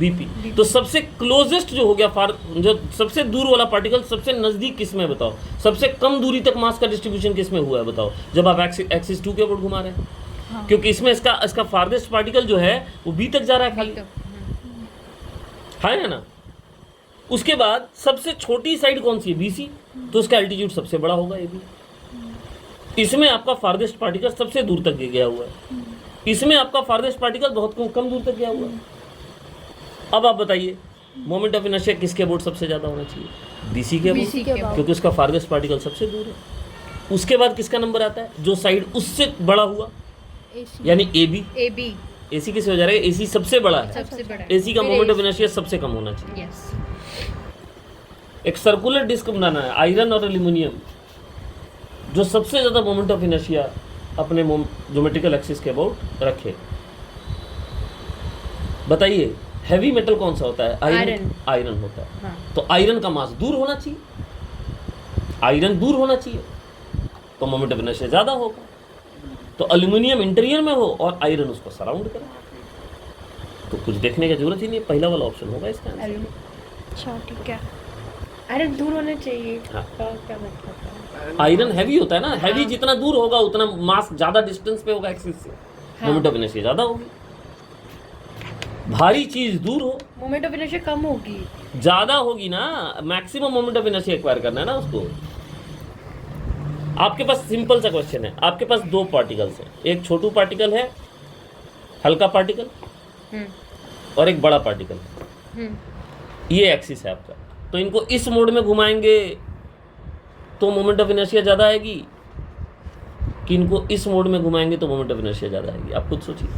BP। तो सबसे क्लोजेस्ट जो हो गया जो सबसे दूर वाला पार्टिकल सबसे नजदीक किस में, बताओ सबसे कम दूरी तक मास का डिस्ट्रीब्यूशन किस में हुआ है बताओ, जब आप एक्सिस 2 के ऊपर घुमा रहे हैं। हाँ। क्योंकि इसमें इसका फारदेस्ट पार्टिकल जो है वो बी तक जा रहा है खाली, है ना। उसके बाद सबसे छोटी साइड कौन सी है, बीसी, तो उसका एल्टीट्यूड सबसे बड़ा होगा ए बी। इसमें आपका फारदेस्ट पार्टिकल सबसे दूर तक गया हुआ है, इसमें आपका फारदेस्ट पार्टिकल बहुत कम दूर तक गया हुआ है। अब आप बताइए मोमेंट ऑफ इनर्शिया किसके अबाउट सबसे ज़्यादा होना चाहिए, बीसी के BC के अबाउट, about। क्योंकि उसका फारदेस्ट पार्टिकल सबसे दूर है। उसके बाद किसका नंबर आता है, जो साइड उससे बड़ा हुआ, AC। यानी A B. A B AC किसे हो जा रहा है, एसी सबसे बड़ा है, सबसे बड़ा एसी का मोमेंट ऑफ इनर्शिया सबसे कम होना चाहिए। यस एक सर्कुलर डिस्क बनाना है, आयरन और एल्यूमिनियम, जो सबसे ज़्यादा मोमेंट ऑफ इनर्शिया अपने ज्योमेट्रिकल एक्सिस के अबाउट रखे। बताइए हैवी मेटल कौन सा होता है, आयरन। आयरन होता है। हाँ तो आयरन का मास दूर होना चाहिए, आयरन दूर होना चाहिए, तो मोमेंट ऑफ इनर्शिया ज़्यादा होगा। तो एल्यूमिनियम इंटीरियर में हो और आयरन उसको सराउंड करे, तो कुछ देखने की जरूरत ही नहीं है, पहला वाला ऑप्शन होगा इसका आंसर। आयरन अच्छा ठीक है। आयरन दूर होना चाहिए हाँ। का क्या मतलब है? आयरन हैवी होता है ना, हैवी जितना दूर होगा उतना मास ज्यादा डिस्टेंस पे होगा एक्सिस से, मोमेंट ऑफ इनर्शिया ज्यादा होगी। भारी चीज दूर हो, मोमेंट ऑफ इनर्शिया कम होगी। ज्यादा होगी ना, maximum moment of inertia acquire करना है ना उसको। आपके पास सिंपल सा क्वेश्चन है, आपके पास दो पार्टिकल्स हैं, एक छोटू पार्टिकल है, हल्का पार्टिकल, हम्म और एक बड़ा पार्टिकल, ये एक्सिस है आपका। तो इनको इस मोड में घुमाएंगे तो मोमेंट ऑफ इनर्शिया ज़्यादा आएगी, कि इनको इस मोड में घुमाएंगे तो मोमेंट ऑफ इनर्शिया ज़्यादा आएगी। आप खुद सोचिए,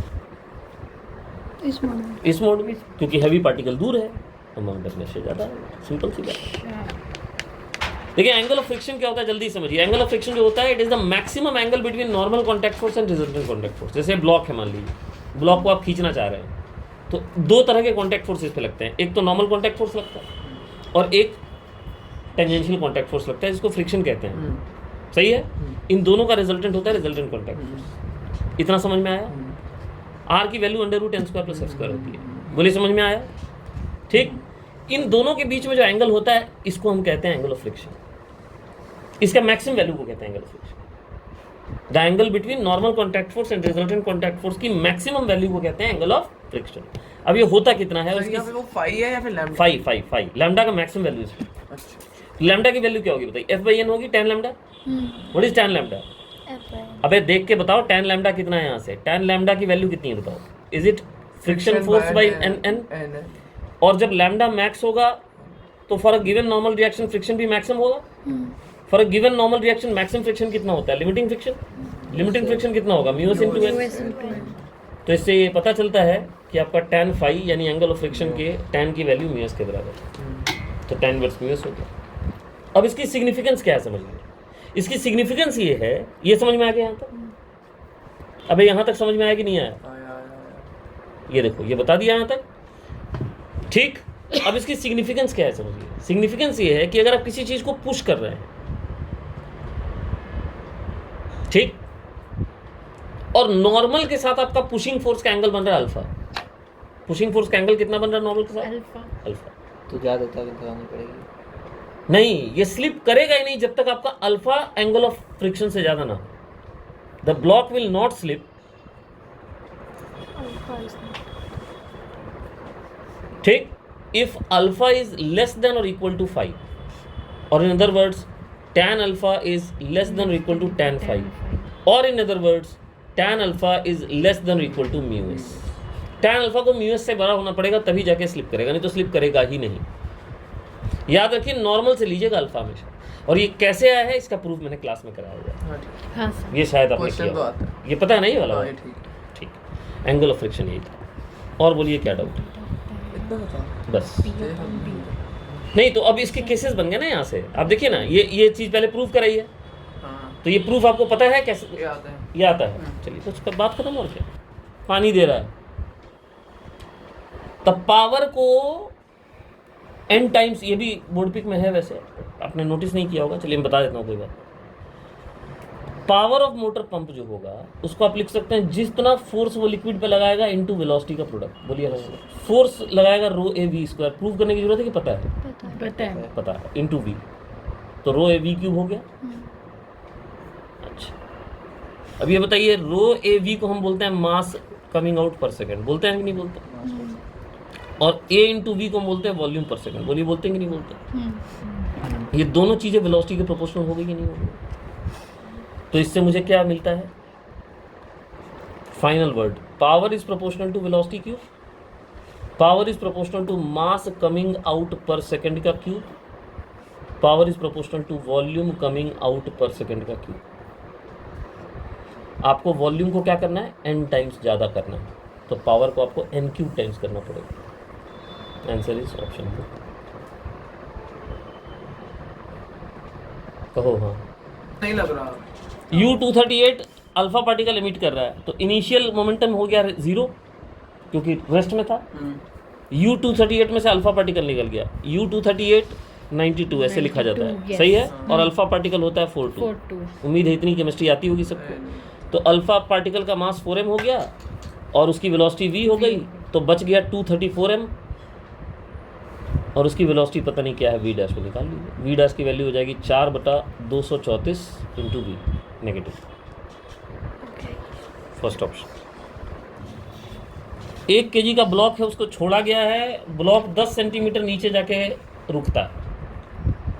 इस मोड में, क्योंकि हैवी पार्टिकल दूर है तो मोमेंट ऑफ इनर्शिया ज़्यादा आएगा। सिंपल सी बात। देखिए एंगल ऑफ फ्रिक्शन क्या होता है, जल्दी समझिए। एंगल ऑफ फ्रिक्शन जो होता है, it is the maximum angle between normal contact force and resultant contact force. जैसे ब्लॉक है, मान लीजिए ब्लॉक को आप खींचना चाह रहे हैं, तो दो तरह के कॉन्टैक्ट फोर्स इस पे लगते हैं, एक तो नॉर्मल कॉन्टैक्ट फोर्स लगता है और एक टेंजेंशियल कॉन्टैक्ट फोर्स लगता है, जिसको फ्रिक्शन कहते हैं। सही है, इन दोनों का रिजल्टेंट होता है रिजल्टेंट कॉन्टैक्ट फोर्स। इतना समझ में आया। आर की वैल्यू √n² + f² होती है, बोलिए समझ में आया। ठीक, इन दोनों के बीच में जो एंगल होता है इसको हम कहते हैं एंगल ऑफ फ्रिक्शन। इसका मैक्सिमम वैल्यू को कहते हैं angle of friction. The angle between normal contact force and resultant contact force की मैक्सिमम वैल्यू को कहते हैं एंगल ऑफ फ्रिक्शन। अब ये होता कितना है, सर, यहाँ पे वो 5 है या फिर लैम्डा? 5 लैम्डा का मैक्सिमम वैल्यू इसमें। अच्छा लैम्डा की वैल्यू क्या होगी बताइए, f/n होगी tan lambda. What is tan lambda? अबे देख के बताओ tan लैम्डा कितना है यहाँ से, tan लैम्डा की वैल्यू कितनी है बताओ। Is it friction force by n? और जब लैम्डा मैक्स होगा तो for a given normal reaction friction भी मैक्सिमम होगा। For a given normal reaction maximum friction कितना होता है, लिमिटिंग फ्रिक्शन। लिमिटिंग फ्रिक्शन कितना होगा, μs × n। तो इससे ये पता चलता है कि आपका tan phi यानी एंगल ऑफ फ्रिक्शन के tan की वैल्यू μs के बराबर है, तो tan इनवर्स μs हो गया। अब इसकी सिग्निफिकेंस क्या है समझिए, इसकी सिग्निफिकेंस ये है, ये समझ में आ गया यहाँ तक? अबे यहाँ तक समझ में आया कि नहीं आया? ये देखो ये बता दिया यहाँ तक, ठीक। अब इसकी सिग्निफिकेंस क्या है समझिए। सिग्निफिकेंस ये है कि अगर आप किसी चीज को पुश कर रहे हैं, ठीक, और नॉर्मल के साथ आपका पुशिंग फोर्स का एंगल बन रहा है अल्फा। पुशिंग फोर्स का एंगल कितना बन रहा है नॉर्मल के साथ? अल्फा। तो ज़्यादा लगानी पड़ेगी। नहीं, ये स्लिप करेगा ही नहीं जब तक आपका अल्फा एंगल ऑफ फ्रिक्शन से ज्यादा ना हो। The block will not slip ठीक if alpha is less than or equal to 5, or in other words tan alpha is less than or equal to tan phi, or in other words tan alpha is less than or equal to μs। tan alpha को μs से बड़ा होना पड़ेगा तभी जाके slip करेगा, नहीं तो स्लिप करेगा ही नहीं। याद रखिए नॉर्मल से लीजिएगा अल्फा हमेशा। और ये कैसे आया है इसका प्रूफ मैंने क्लास में कराया हुआ है, हाँ सर। ये शायद आपने क्वेश्चन किया तो होगा। आता है। ये पता है नहीं वाला हाँ, बात? ये ठीक ठीक, एंगल ऑफ फ्रिक्शन यही था। और बोलिए क्या डाउट है? इतना बता। बस नहीं तो अब इसके केसेस बन गए ना यहाँ से। आप देखिए ना, ये चीज़ पहले प्रूफ कराई है, हाँ, तो ये प्रूफ आपको पता है कैसे ये आता है। ये आता है। चलिए तो उसका बात खत्म। और क्या, पानी दे रहा है तब पावर को n टाइम्स, ये भी बोर्ड पिक में है वैसे, आपने नोटिस नहीं किया होगा, चलिए मैं बता देता हूँ कोई बात। पावर ऑफ मोटर पंप जो होगा उसको आप लिख सकते हैं जितना फोर्स वो लिक्विड पे लगाएगा इनटू वेलोसिटी का प्रोडक्ट। बोलिए फोर्स लगाएगा ρAv²। प्रूव करने की जरूरत है कि पता है? पता है, इनटू v, तो ρAv³ हो गया। अच्छा, अब ये बताइए रो ए वी को हम बोलते हैं मास कमिंग आउट पर सेकंड, बोलते हैं कि नहीं बोलते? और ए इंटू वी को हम बोलते हैं वॉल्यूम पर सेकंड, बोलिए बोलते हैं कि नहीं बोलते? ये दोनों चीज़ें वेलोसिटी के प्रोपोर्शनल हो गई कि नहीं हो गई? तो इससे मुझे क्या मिलता है? Final word, power is proportional to velocity cube, power is proportional to mass coming out per second का cube, power is proportional to volume coming out per second का क्यूब। आपको वॉल्यूम को क्या करना है? n टाइम्स ज़्यादा करना है, तो पावर को आपको n क्यूब टाइम्स करना पड़ेगा। Answer is option B. कहो हाँ। नहीं लग रहा। U238 अल्फा पार्टिकल एमिट कर रहा है, तो इनिशियल मोमेंटम हो गया 0 क्योंकि रेस्ट में था। U238 में से अल्फा पार्टिकल निकल गया, U238 92 ऐसे लिखा जाता है, 92, सही है। yes. और अल्फा पार्टिकल होता है 42। 42 उम्मीद है इतनी केमिस्ट्री आती होगी सबको। तो अल्फा पार्टिकल का मास 4m हो गया और उसकी वेलोसिटी v हो गई, तो बच गया 234m और उसकी वेलोसिटी पता नहीं क्या है, v डैश को निकाल लीजिए। v डैश की वैल्यू हो जाएगी 4/234 into v negative. First option. 1 kg का ब्लॉक है, उसको छोड़ा गया है, ब्लॉक 10 सेंटीमीटर नीचे जाके रुकता है,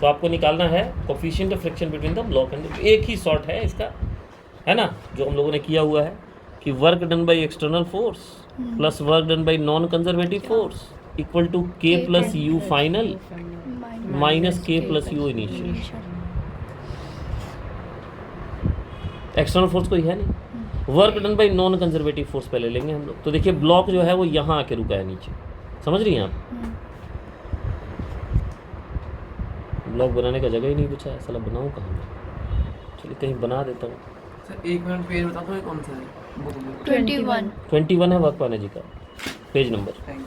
तो आपको निकालना है coefficient of friction between the block and एक ही शॉर्ट है इसका, है ना, जो हम लोगों ने किया हुआ है कि work done by external force plus work done by non conservative force equal to k plus U final minus k plus U initial. External force कोई है नहीं, work done by non conservative force पहले लेंगे हम लोग। तो देखिए block जो है वो यहाँ आके रुका है नीचे, समझ रही हैं आप? ब्लॉक बनाने का जगह ही नहीं बचा है, साला बनाऊँ कहाँ मैं? चलिए कहीं बना देता हूँ। सर 1 मिनट पेज बता दो, कौन सा है बुक में? 21 21 है वर्क पाने जी का पेज नंबर। Thank you.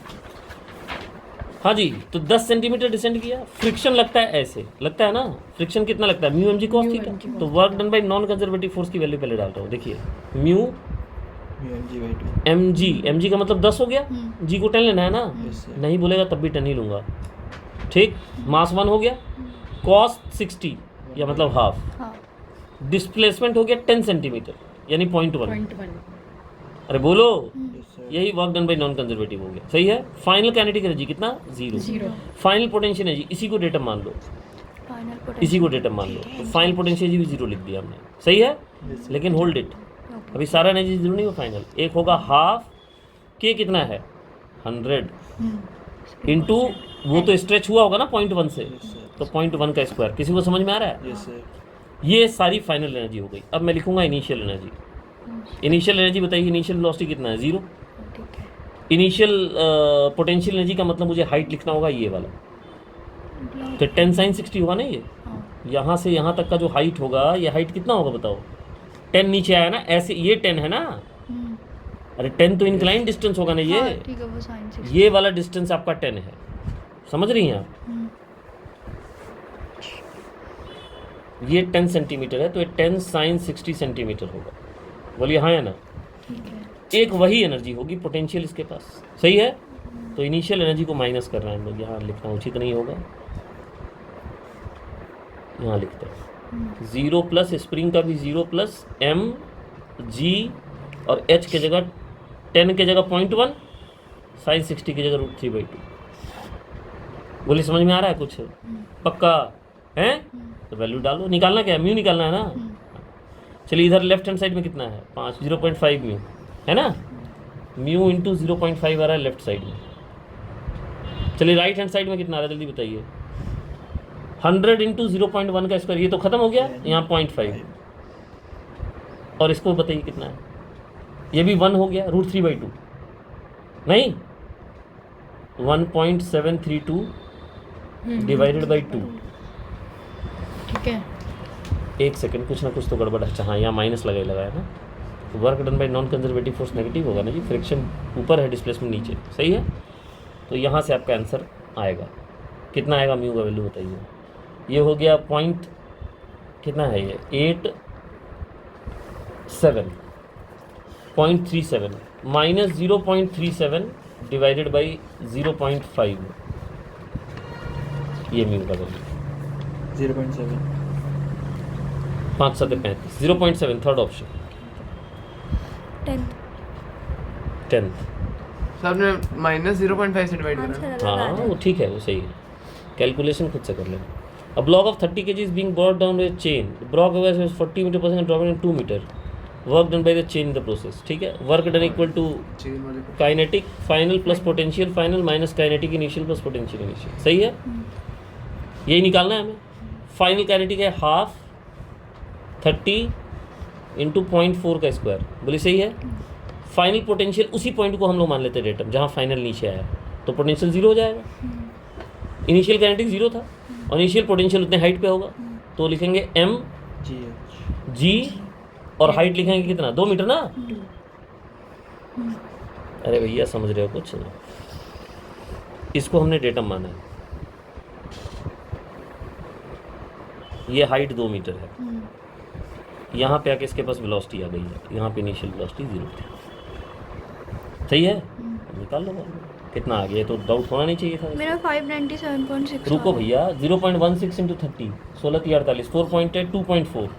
हाँ जी, तो 10 सेंटीमीटर डिसेंड किया, फ्रिक्शन लगता है ऐसे, लगता है ना, फ्रिक्शन कितना लगता है? Mu m g cos theta. तो work done by non conservative force की वैल्यू पहले डालता हूँ, देखिए म्यू एम जी का मतलब 10 हो गया, जी को 10 लेना है ना, नहीं बोलेगा तब भी 10 ही लूँगा, ठीक। मास 1 हो गया, कॉस 60 या मतलब हाफ, हाँ डिस्प्लेसमेंट हो गया 10 सेंटीमीटर यानी 0.1। अरे बोलो, यही work done by non conservative हो गया, सही है। फाइनल काइनेटिक एनर्जी कितना? 0। फाइनल पोटेंशियल एनर्जी, इसी को डेटम मान लो, फाइनल इसी को डेटम मान लो, तो फाइनल पोटेंशियल भी 0 लिख दिया हमने, सही है। लेकिन होल्ड इट, अभी सारा एनर्जी 0 नहीं हो फाइनल। एक होगा हाफ के, कितना है 100 इंटू, वो तो स्ट्रेच हुआ होगा ना 0.1 से, तो 0.1 का स्क्वायर। किसी को समझ में आ रहा है? ये सारी फाइनल एनर्जी हो गई। अब मैं लिखूंगा इनिशियल एनर्जी। इनिशियल एनर्जी बताइए, इनिशियल वेलोसिटी कितना है? 0। ठीक है। इनिशियल पोटेंशियल एनर्जी का मतलब मुझे हाइट लिखना होगा ये वाला, तो 10 sin 60 होगा ना ये, यहाँ से यहाँ तक का जो हाइट होगा, ये हाइट कितना होगा बताओ? 10 नीचे आया ना, ऐसे ये 10 है ना, अरे 10 तो इंक्लाइन डिस्टेंस होगा ना ये, हाँ, ठीक है, वो साइन 60। ये वाला डिस्टेंस आपका 10 है, समझ रही हैं आप? ये 10 सेंटीमीटर है, तो ये 10 sin 60 सेंटीमीटर होगा, बोलिए हाँ या ना? ठीक है। एक वही एनर्जी होगी पोटेंशियल इसके पास, सही है। तो इनिशियल एनर्जी को माइनस कर रहे हैं हम लोग, यहाँ लिखना उचित नहीं होगा, यहाँ लिखते हैं 0 प्लस स्प्रिंग का भी 0 प्लस m g और h के जगह 10 के जगह 0.1, sin 60 की जगह √3/2। बोलिए समझ में आ रहा है कुछ? पक्का है? तो वैल्यू डालो, निकालना क्या है? म्यू निकालना है ना। चलिए इधर लेफ्ट हैंड साइड में कितना है? 5, 0.5 म्यू है ना, म्यू इंटू 0.5 आ रहा है लेफ्ट साइड में। चलिए राइट हैंड साइड में कितना आ रहा है जल्दी बताइए? 100 इंटू 0.1 का स्क्वायर, ये तो खत्म हो गया, यहाँ 0.5, और इसको बताइए कितना है? ये भी 1 हो गया, √3/2 नहीं, 1.732 डिवाइडेड बाई 2। ठीक है। एक सेकंड, कुछ ना कुछ तो गड़बड़ है। अच्छा हाँ, यहाँ माइनस लगाया ना, work done by non conservative force negative होगा ना जी, फ्रिक्शन ऊपर है, डिस्प्लेसमेंट नीचे, सही है। तो यहाँ से आपका आंसर आएगा, कितना आएगा म्यू का वैल्यू बताइए? ये हो गया पॉइंट कितना है ये? 0.37 माइनस 0.37 डिवाइडेड बाई 0.5, ये म्यू का value 0.7 5 7 35 0.7, third option. 10th 10th। Sir ने -0.5 से डिवाइड आंसर करा। अलग आ हाँ रहा वो है। ठीक है, वो सही है, कैलकुलेशन खुद से कर लेना। A block of 30 kg is being brought down with a chain. The block was 40 meter per second, dropping in 2 meter. Work done by the chain in the process. ठीक है, work done equal to chain वाले को। kinetic final plus potential final minus kinetic initial plus potential initial। सही है, यही निकालना है हमें। फाइनल काइनेटिक है हाफ 30 इंटू 0.4 का स्क्वायर, बोले सही है। फाइनल पोटेंशियल उसी पॉइंट को हम लोग मान लेते हैं डेटम जहाँ फाइनल नीचे आया, तो पोटेंशियल जीरो हो जाएगा। इनिशियल काइनेटिक जीरो था और इनिशियल पोटेंशियल उतने हाइट पे होगा, तो लिखेंगे एम जी और हाइट लिखेंगे कितना, 2 मीटर ना। अरे भैया समझ रहे हो कुछ ना, इसको हमने डेटम माना है। ये हाइट 2 मीटर है, यहाँ पे आके इसके पास वेलोसिटी आ गई है, यहाँ पे इनिशियल वेलोसिटी 0 थी। सही है, निकाल लो कितना आ गया, तो डाउट होना नहीं चाहिए था। मेरा 597.6 रुको भैया, 0.16 इंटू 30 16 3 48 4.8 2.4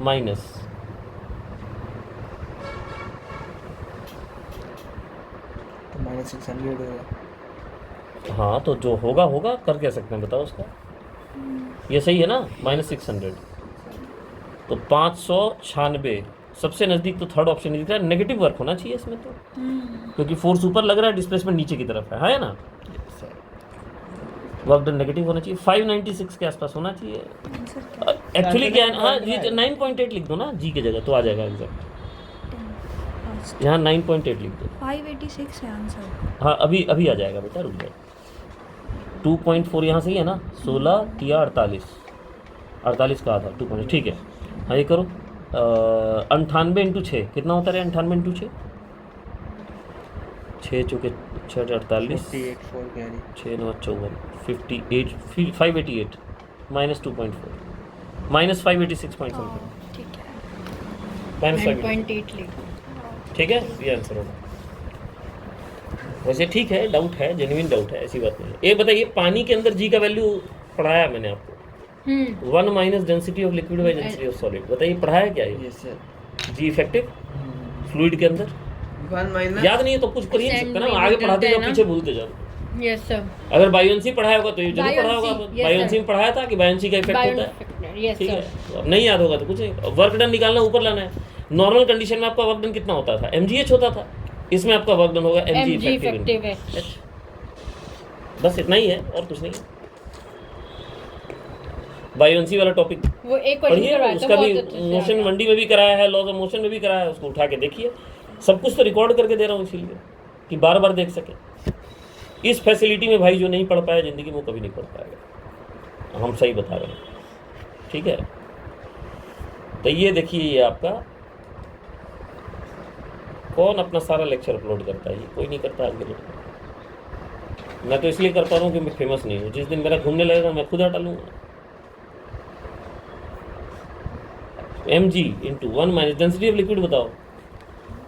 माइनस तो -600 होगा। हाँ, तो जो होगा होगा, कर क्या सकते हैं बताओ उसका। ये सही है ना, -600, तो 596 सबसे नज़दीक, तो थर्ड ऑप्शन दिख रहा है। नेगेटिव वर्क होना चाहिए इसमें तो, क्योंकि फोर्स ऊपर लग रहा है, डिस्प्लेसमेंट नीचे की तरफ है ना। वर्क डन नेगेटिव होना चाहिए, 596 के आसपास होना चाहिए। एक्चुअली क्या है, हाँ ये 9.8 लिख दो ना जी की जगह, तो आ जाएगा एग्जैक्ट। यहाँ 9.8 लिख दो। 586 है आंसर। हाँ अभी अभी आ जाएगा बेटा, रुक जाओ। 2.4 यहाँ सही है ना, 16 या 48 का था 2. ठीक है। हाँ ये करो, 98 इंटू 6 कितना होता है, 98 इंटू 6 6 चुके 6 48 6 9 54 58 588 -2.4 -586 पॉइंट समथिंग, ठीक है। -9.8 लिख। ठीक है, ये आंसर होगा। वैसे ठीक है, डाउट है, जेन्युइन डाउट है, ऐसी बात नहीं है। ये बताइए, पानी के अंदर जी का वैल्यू पढ़ाया मैंने आपको, 1 minus density of liquid by density of solid. बताइए पढ़ाया क्या है यस सर। जी इफेक्टिव फ्लूइड के अंदर? 1 माइनस याद नहीं है तो कुछ कर ही नहीं सकते ना, आगे पढ़ाते जाओ पीछे भूलते जाओ। Yes sir. अगर बायोएंसी पढ़ाया होगा तो ये जरूर पढ़ा होगा। Buoyancy, yes, buoyancy sir. में पढ़ाया था कि बायोएंसी का इफेक्ट होता है, यस ठीक है। सर। तो अब नहीं याद होगा तो कुछ नहीं, वर्क डन निकालना, ऊपर लाना है। नॉर्मल कंडीशन में आपका वर्क डन कितना होता था, mgh होता था, इसमें आपका वर्क डन होगा mg इफेक्टिव। बस इतना ही है और कुछ नहीं है। बायोएंसी वाला टॉपिक वो एक क्वेश्चन पढ़िए, करवाया था, उसका भी बहुत अच्छे से मोशन आया। मंडी में भी कराया है, लॉज ऑफ मोशन में भी कराया है, उसको उठा के देखिए। सब कुछ तो रिकॉर्ड करके दे रहा हूँ इसीलिए कि बार बार देख सके। इस फैसिलिटी में भाई जो नहीं पढ़ पाया ज़िंदगी में, वो कभी नहीं पढ़ पाएगा, हम सही बता रहे हैं, ठीक है। तो ये देखिए, ये आपका कौन अपना सारा लेक्चर अपलोड करता है, ये कोई नहीं करता आज के डेट में। मैं तो इसलिए कर पा रहा हूँ कि मैं फेमस नहीं हूँ, जिस दिन मेरा घूमने लगेगा मैं खुद हटा लूँगा। mg into 1 minus density of liquid बताओ,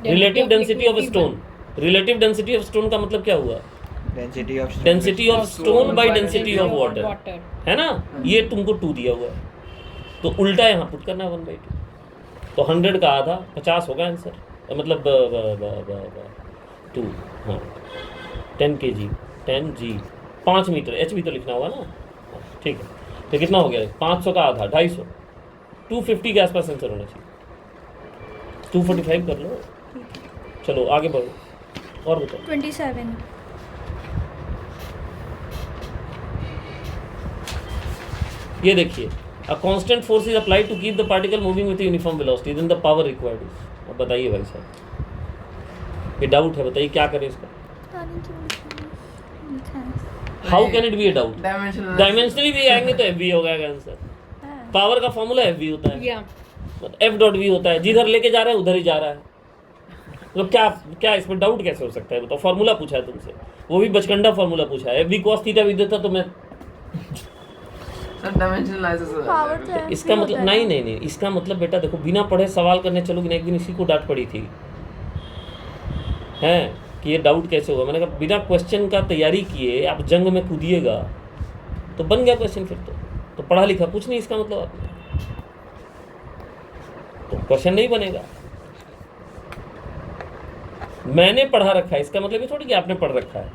relative density of stone. Relative density of stone का मतलब क्या हुआ, density of stone by density of water, water. है ना। ये तुमको 2 दिया हुआ है, तो उल्टा यहाँ पुट करना है 1/2, तो 100 का आधा 50 होगा आंसर, मतलब 2, हाँ 10 kg 10g 5 मीटर, एच भी तो लिखना होगा ना, ठीक है। तो कितना हो गया, 500 का आधा 250, 250 के आसपास आंसर होना चाहिए। 245 कर लो, चलो आगे बढ़ो और बताओ। 27। ये देखिए, a constant force is applied to keep the particle moving with uniform velocity, then the power required is. अब बताइए भाई साहब, ये डाउट है, बताइए क्या करें इसका। How can it be a doubt, dimensionally भी आएंगे तो एफ वी होगा आंसर। पावर का फॉर्मूला एफ वी होता है, एफ डॉट वी होता है, जिधर लेके जा रहा है उधर ही जा रहा है। तो क्या इसमें डाउट कैसे हो सकता है बताओ। फॉर्मूला पूछा है तुमसे, वो भी बचकंडा फॉर्मूला पूछा है, एफ वी कॉस थीटा भी देता तो मैं पावर तो इसका मतलब नहीं, इसका मतलब बेटा देखो, बिना पढ़े सवाल करने चलोगे ना, एक दिन इसी को डांट पड़ी थी हैं कि ये डाउट कैसे हुआ। मैंने कहा बिना क्वेश्चन का तैयारी किए आप जंग में कूदिएगा तो बन गया क्वेश्चन, फिर तो पढ़ा लिखा कुछ नहीं इसका मतलब आपने, तो क्वेश्चन नहीं बनेगा। मैंने पढ़ा रखा है इसका मतलब ये थोड़ी कि आपने पढ़ रखा है।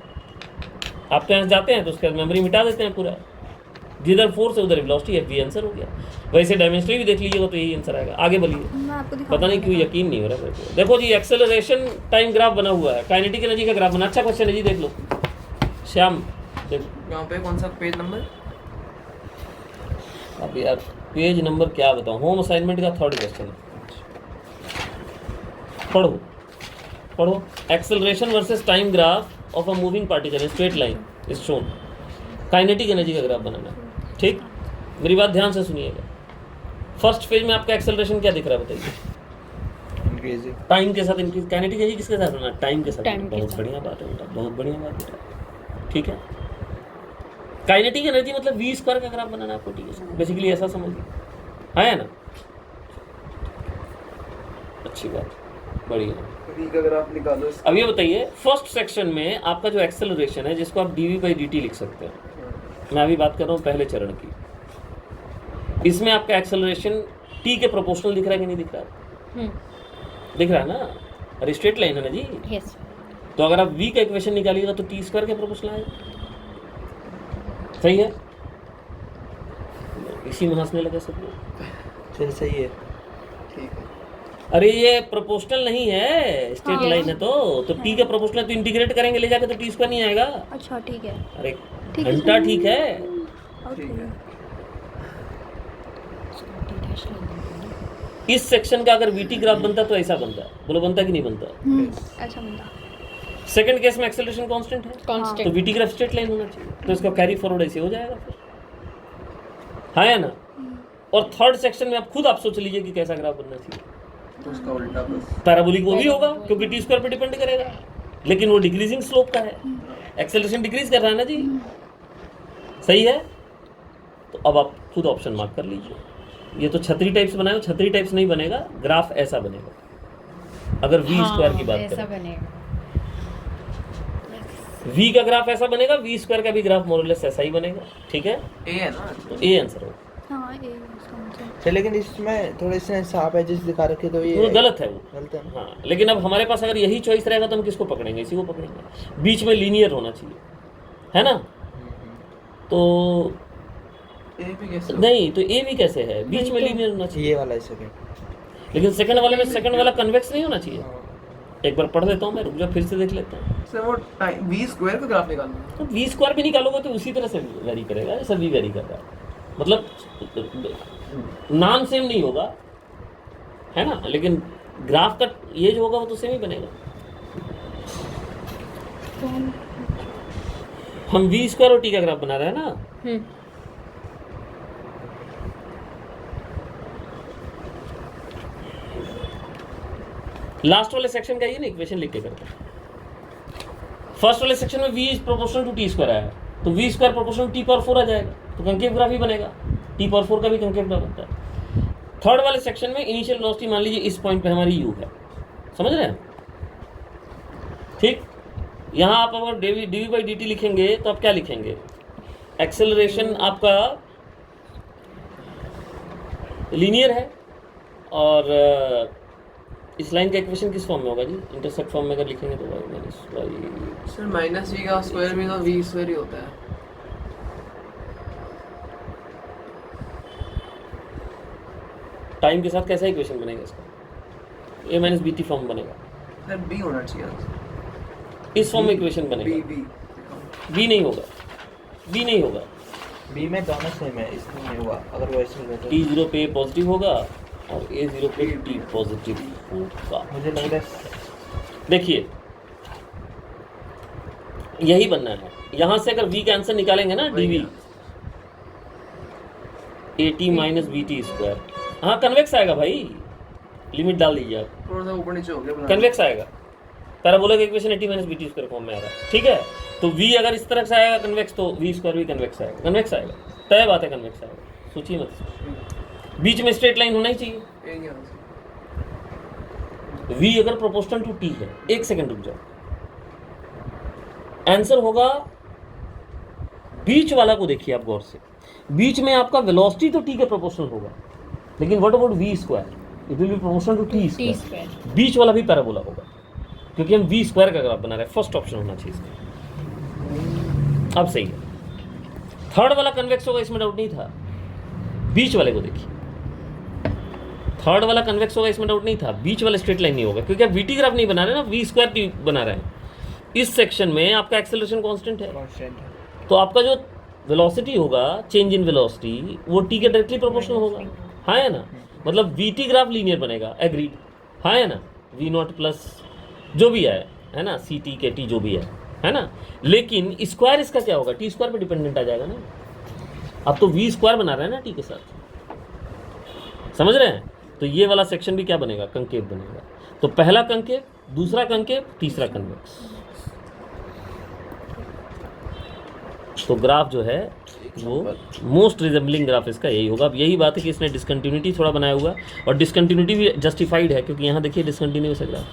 आप तो यहाँ जाते हैं तो उसके बाद मेमोरी मिटा देते हैं पूरा, जिधर फोर्स है उधर वेलोसिटी, एफ वी आंसर हो गया। वैसे डायमेंशनली भी देख लीजिएगा तो यही आंसर आएगा। आगे बोलिए, मैं आपको दिखाऊंगी। पता नहीं क्यों यकीन नहीं हो रहा मेरे को। देखो जी एक्सेलरेशन टाइम ग्राफ बना हुआ है, काइनेटिक एनर्जी का ग्राफ बना। अच्छा क्वेश्चन है जी, देख लो श्याम देखो। यहाँ पे कौन सा पेज नंबर? अब यार पेज नंबर क्या बताऊँ, होम असाइनमेंट का 3rd क्वेश्चन है। पढ़ो पढ़ो। Acceleration versus time graph of a moving particle in straight line is shown. Kinetic energy का ग्राफ बनाना है, ठीक। मेरी बात ध्यान से सुनिएगा। फर्स्ट फेज में आपका एक्सेलरेशन क्या दिख रहा है बताइए? इंक्रीजिंग। टाइम के साथ इंक्रीज। काइनेटिक एनर्जी किसके साथ बनाना? टाइम के साथ। Time के बहुत साथ। बढ़िया बात है बेटा, बहुत बढ़िया बात बेटा, ठीक है। काइनेटिक एनर्जी मतलब वी स्क्वायर का ग्राफ बनाना है आपको, ठीक है। बेसिकली ऐसा समझिए, है ना? अच्छी बात, बढ़िया। वी का ग्राफ निकालो। अब ये बताइए फर्स्ट सेक्शन में आपका जो एक्सेलरेशन है, जिसको आप dv/dt लिख सकते हैं, मैं अभी बात कर रहा हूँ पहले चरण की। इसमें आपका एक्सेलरेशन t के प्रोपोर्शनल दिख रहा है कि नहीं दिख रहा है? दिख रहा है ना? अरे स्ट्रेट लाइन है ना जी। यस तो अगर आप v का इक्वेशन निकालिएगा तो t स्क्वायर के प्रोपोर्शनल आएगा। सही है? इसी में हंसने लगे सब लोग। चल सही है। ठीक है। अरे ये प्रोपोर्शनल नहीं है, स्ट्रेट हाँ। लाइन है तो t का प्रोपोर्शनल तो इंटीग्रेट करेंगे ले जाके तो t स्क्वायर नहीं आएगा। अच्छा ठीक है। अरे ठीक है। घंटा ठीक है। ओके। इस सेक्शन का अगर वीटी ग्राफ बनता तो ऐसा बनता, बोलो बनता कि नहीं बनता? ऐसा बनता। सेकंड केस में एक्सेलरेशन कांस्टेंट है, तो constant VT graph straight line होना चाहिए, तो इसका कैरी फॉरवर्ड ऐसे हो जाएगा फिर, हाँ या ना? और थर्ड सेक्शन में आप सोच लीजिए कि कैसा ग्राफ बनना चाहिए। तो उसका उल्टा बस। पैराबोलिक वो भी होगा क्योंकि टी स्क्वायर पे डिपेंड करेगा, लेकिन वो डिक्रीजिंग स्लोप का है, एक्सेलरेशन डिक्रीज कर रहा है ना जी। सही है? तो अब आप खुद ऑप्शन मार्क कर लीजिए। ये तो छतरी टाइप्स बनाएगा, छतरी टाइप्स नहीं बनेगा, ग्राफ ऐसा बनेगा अगर वी स्क्वायर की बात ऐसा करें। बनेगा। वी का ग्राफ ऐसा बनेगा, वी स्क्वायर का भी ग्राफ मोरलेस ऐसा ही बनेगा, ठीक है? ए है ना? तो ए आंसर होगा। हाँ ये समझे। चल लेकिन इसमें थोड़े से सांप है जिस दिखा रखे तो तो ये गलत है वो। गलत है ना? हाँ, लेकिन अब हमारे पास अगर यही चॉइस रहेगा तो हम किसको पकड़ेंगे? इसी को पकड़ेंगे। बीच में लीनियर होना चाहिए, है ना? तो ए भी कैसे? नहीं, तो ए भी कैसे है? बीच में लीनियर होना चाहिए। ये वाला है सेकंड। लेकिन सेकंड वाले में सेकंड वाला कन्वेक्स नहीं होना चाहिए। एक बार पढ़ लेता हूँ मैं, रुक जाओ फिर से देख लेते हैं। सर वो टाइम वी स्क्वायर का ग्राफ निकालना है। तो वी स्क्वायर भी निकालोगे तो उसी तरह से वेरी करेगा, ये सभी वेरी कर रहा है, मतलब नाम सेम नहीं होगा, है ना? लेकिन ग्राफ का ये जो होगा वो तो सेम ही बनेगा। हम वी स्क्वायर और टी का ग्राफ बना रहे हैं ना। लास्ट वाले सेक्शन का ये ना इक्वेशन लिख के करते हैं। फर्स्ट वाले सेक्शन में v is proportional to T square आया, तो v square proportional to T power 4 आ जाएगा, तो कंकेव ग्राफ ही बनेगा। टी पावर 4 का भी कंकेव ग्राफ बनता है। थर्ड वाले सेक्शन में इनिशियल वेलोसिटी मान लीजिए इस पॉइंट पे हमारी u है, समझ रहे हैं? ठीक। यहाँ आप अगर dv/dt लिखेंगे तो आप क्या लिखेंगे? एक्सेलरेशन आपका लीनियर है, और इस लाइन का इक्वेशन किस फॉर्म में होगा जी? इंटरसेक्ट फॉर्म में अगर लिखेंगे तो y minus Y. Sir minus V का स्क्वायर भी तो वी स्क्वायर ही होता है। टाइम के साथ कैसा इक्वेशन बनेगा इसका? a minus B T form बनेगा, सर बी होना चाहिए। इस फॉर्म में इक्वेशन बी बनेगा। बी बी नहीं होगा, बी नहीं होगा। बी में दोनों सेम है, इसमें नहीं हुआ। अगर वैसे होगा तो टी जीरो पे पॉजिटिव होगा और ए जीरो पे टी पॉजिटिव होगा। मुझे लग रहा है देखिए यही बनना है। यहां से अगर v का आंसर निकालेंगे ना dv at minus B T square, हाँ कन्वेक्स आएगा भाई, लिमिट डाल दीजिए आप, थोड़ा सा ऊपर नीचे हो गया। कन्वेक्स आएगा। Parabolic equation at minus B T square form में आ रहा है, ठीक है? तो v अगर इस तरह से आएगा कन्वेक्स, तो v स्क्वायर भी कन्वेक्स आएगा, कन्वेक्स आएगा, तय बात है, कन्वेक्स आएगा, सोचिए मत। बीच में स्ट्रेट लाइन होना ही चाहिए। ए नहीं होना चाहिए। v अगर प्रोपोर्शनल टू t है, एक सेकंड रुक जाओ, आंसर होगा बीच वाला को देखिए आप गौर से। बीच में आपका वेलोसिटी तो t के प्रोपोर्शनल होगा, लेकिन what about v square? It will be proportional to t t square. Square बीच वाला भी पैराबोला होगा, क्योंकि हम वी स्क्वायर का ग्राफ बना रहे हैं, फर्स्ट ऑप्शन होना चाहिए इसका। अब सही है, थर्ड वाला कन्वेक्स होगा इसमें डाउट नहीं था, बीच वाले को देखिए, थर्ड वाला कन्वेक्स होगा इसमें डाउट नहीं था, बीच वाला स्ट्रेट लाइन नहीं होगा, क्योंकि आप वीटी ग्राफ नहीं बना रहे ना, वी स्क्वायर की बना रहे हैं। इस सेक्शन में आपका एक्सेलरेशन कांस्टेंट है, कांस्टेंट है। तो आपका जो वेलोसिटी होगा, चेंज इन वेलोसिटी, वो टी के डायरेक्टली प्रोपोर्शनल होगा, हाँ है ना। मतलब वीटी ग्राफ लीनियर बनेगा, एग्रीड, हाँ है ना। वी नॉट प्लस जो भी है ना, सी टी के टी जो भी है ना। लेकिन स्क्वायर इसका क्या होगा, टी स्क्वायर पे डिपेंडेंट आ जाएगा ना। अब तो वी स्क्वायर बना रहे हैं ना टी के साथ, समझ रहे हैं। तो ये वाला सेक्शन भी क्या बनेगा, कंकेव बनेगा। तो पहला कंकेव, दूसरा कंकेव, तीसरा कन्वेक्स। तो ग्राफ जो है वो मोस्ट रिजेंबलिंग ग्राफ इसका यही होगा। अब यही बात है कि इसने डिसकंटिन्यूटी थोड़ा बनाया हुआ, और डिसकंटिन्यूटी भी जस्टिफाइड है, क्योंकि यहाँ देखिए डिसकंटिन्यूस है ग्राफ,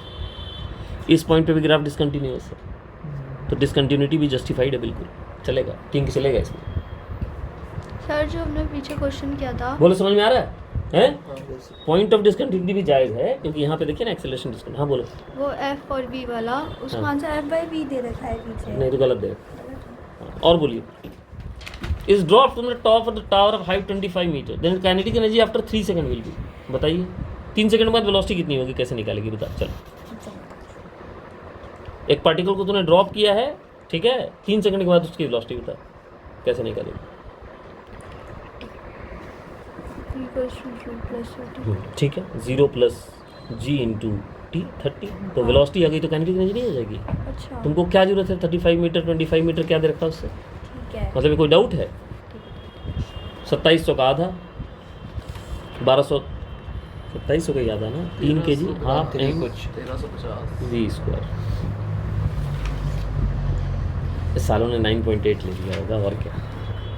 इस पॉइंट पे भी ग्राफ डिसकंटिन्यूस है, तो डिसकंटिन्यूटी भी जस्टिफाइड है, बिल्कुल चलेगा, ठीक चलेगा इसमें। सर जो हमने पीछे क्वेश्चन किया था, बोलो समझ में आ रहा है? हाँ, बस। पॉइंट ऑफ डिसकंटिन्यूटी भी जायज़ है, क्योंकि यहाँ पे देखिए ना एक्सेलरेशन डिस्कंटिन्यूटी। हाँ बोलो। वो एफ और वी वाला, उसका हाँ। आंसर एफ बाई वी दे रखा है पीछे। नहीं तो गलत दे। हाँ, और बोलिए। Is drop from the top of the tower of height 25 metre, then kinetic energy after 3 second will be. बताइए 3 सेकंड बाद वेलोसिटी कितनी होगी, कैसे निकालेगी, बता। चलो, एक पार्टिकल को तूने ड्रॉप किया है, ठीक है, 3 सेकंड के बाद उसकी वेलोसिटी बता, कैसे निकालेगी। ठीक है, 0 प्लस जी इंटू टी 30, तो वेलोसिटी आ गई, तो काइनेटिक एनर्जी नहीं आ जाएगी। अच्छा तुमको क्या जरूरत है, 35 मीटर 25 मीटर क्या दे रखा है उससे, ठीक है। मतलब ये कोई डाउट है। 2700 का आधा, 1200, 2700 का ही आधा ना, 3 kg हाफ एम कुछ 1350। V square. इस सालों ने 9.8 ले लिया होगा, और क्या,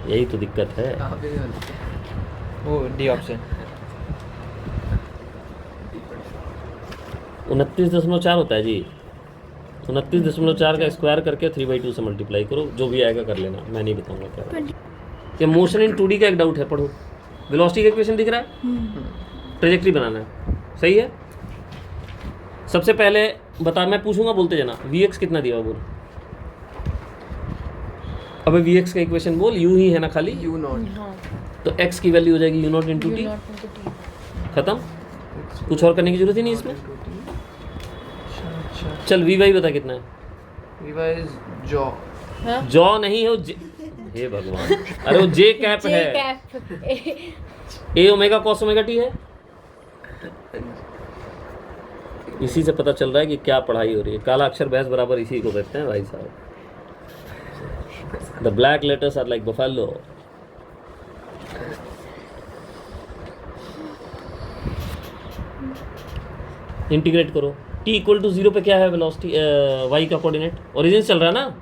यही तो दिक्कत है। वो डी ऑप्शन 29.4 होता है जी, 29.4 का स्क्वायर करके 3/2 से मल्टीप्लाई करो, जो भी आएगा कर लेना, मैं नहीं बताऊंगा क्या। ये मोशन इन 2D का एक डाउट है, पढ़ो। वेलोसिटी का इक्वेशन दिख रहा है, ट्रेजेक्ट्री बनाना है, सही है। सबसे पहले बता, मैं पूछूंगा बोलते जाना, Vx कितना दिया हुआ बोल। अबे Vx का इक्वेशन बोल, यू ही है ना खाली, यू नॉट, तो x की वैल्यू हो जाएगी u नॉट इंटू टी, खत्म, कुछ और करने की जरूरत ही नहीं इसमें। चल वी वाई बता कितना है। वी इज जॉ, जॉ नहीं है वो, हे भगवान, अरे वो जे कैप है, ए ओमेगा कॉस ओमेगा टी है। इसी से पता चल रहा है कि क्या पढ़ाई हो रही है। काला अक्षर बहस बराबर इसी को कहते हैं भाई साहब। The black letters are like buffalo. Integrate करो, t इक्वल टू 0 पे क्या है वेलोसिटी, y का कोऑर्डिनेट, ओरिजिन चल रहा है ना,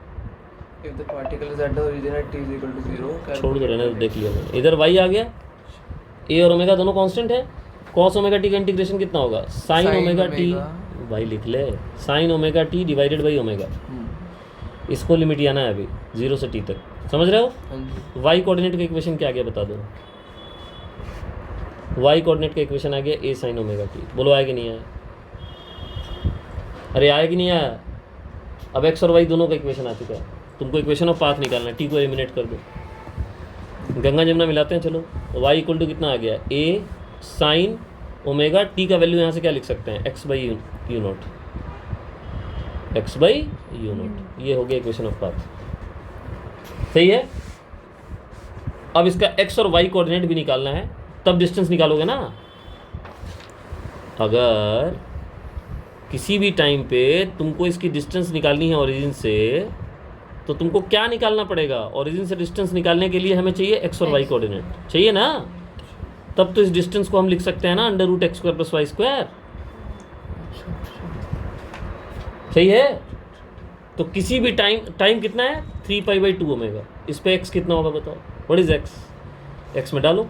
if the particle is at the origin at t is equal to 0, छोड़ दो रहने दो, देख लिया मैंने। इधर y आ गया, a और ओमेगा दोनों कांस्टेंट है, cos ओमेगा t का इंटीग्रेशन कितना होगा, sin ओमेगा t, भाई लिख ले, sin omega t divided by omega. इसको लिमिट आना है अभी 0 से t तक, समझ रहे हो। y कोऑर्डिनेट का इक्वेशन क्या आ गया बता दो, y कोऑर्डिनेट का इक्वेशन आ गया a sin ओमेगा t। बोलो आया कि नहीं आया, अरे आया कि नहीं आया। अब x और y दोनों का इक्वेशन आ चुका है, तुमको इक्वेशन ऑफ पाथ निकालना है, t को एलिमिनेट कर दो, गंगा जमुना मिलाते हैं। चलो y इक्वल टू कितना आ गया, a साइन ओमेगा t का वैल्यू यहाँ से क्या लिख सकते हैं, x by you not, x by you not, ये हो गया इक्वेशन ऑफ पाथ, सही है। अब इसका x और y कोऑर्डिनेट भी निकालना है, तब डिस्टेंस निकालोगे ना। अगर किसी भी टाइम पे तुमको इसकी डिस्टेंस निकालनी है ओरिजिन से, तो तुमको क्या निकालना पड़ेगा, ओरिजिन से डिस्टेंस निकालने के लिए हमें चाहिए x और y कोऑर्डिनेट, चाहिए ना। तब तो इस डिस्टेंस को हम लिख सकते हैं ना √x² + y², सही है। तो किसी भी टाइम कितना है 3π/2 ओमेगा, इस पे x कितना होगा बताओ, व्हाट इज x में डालो,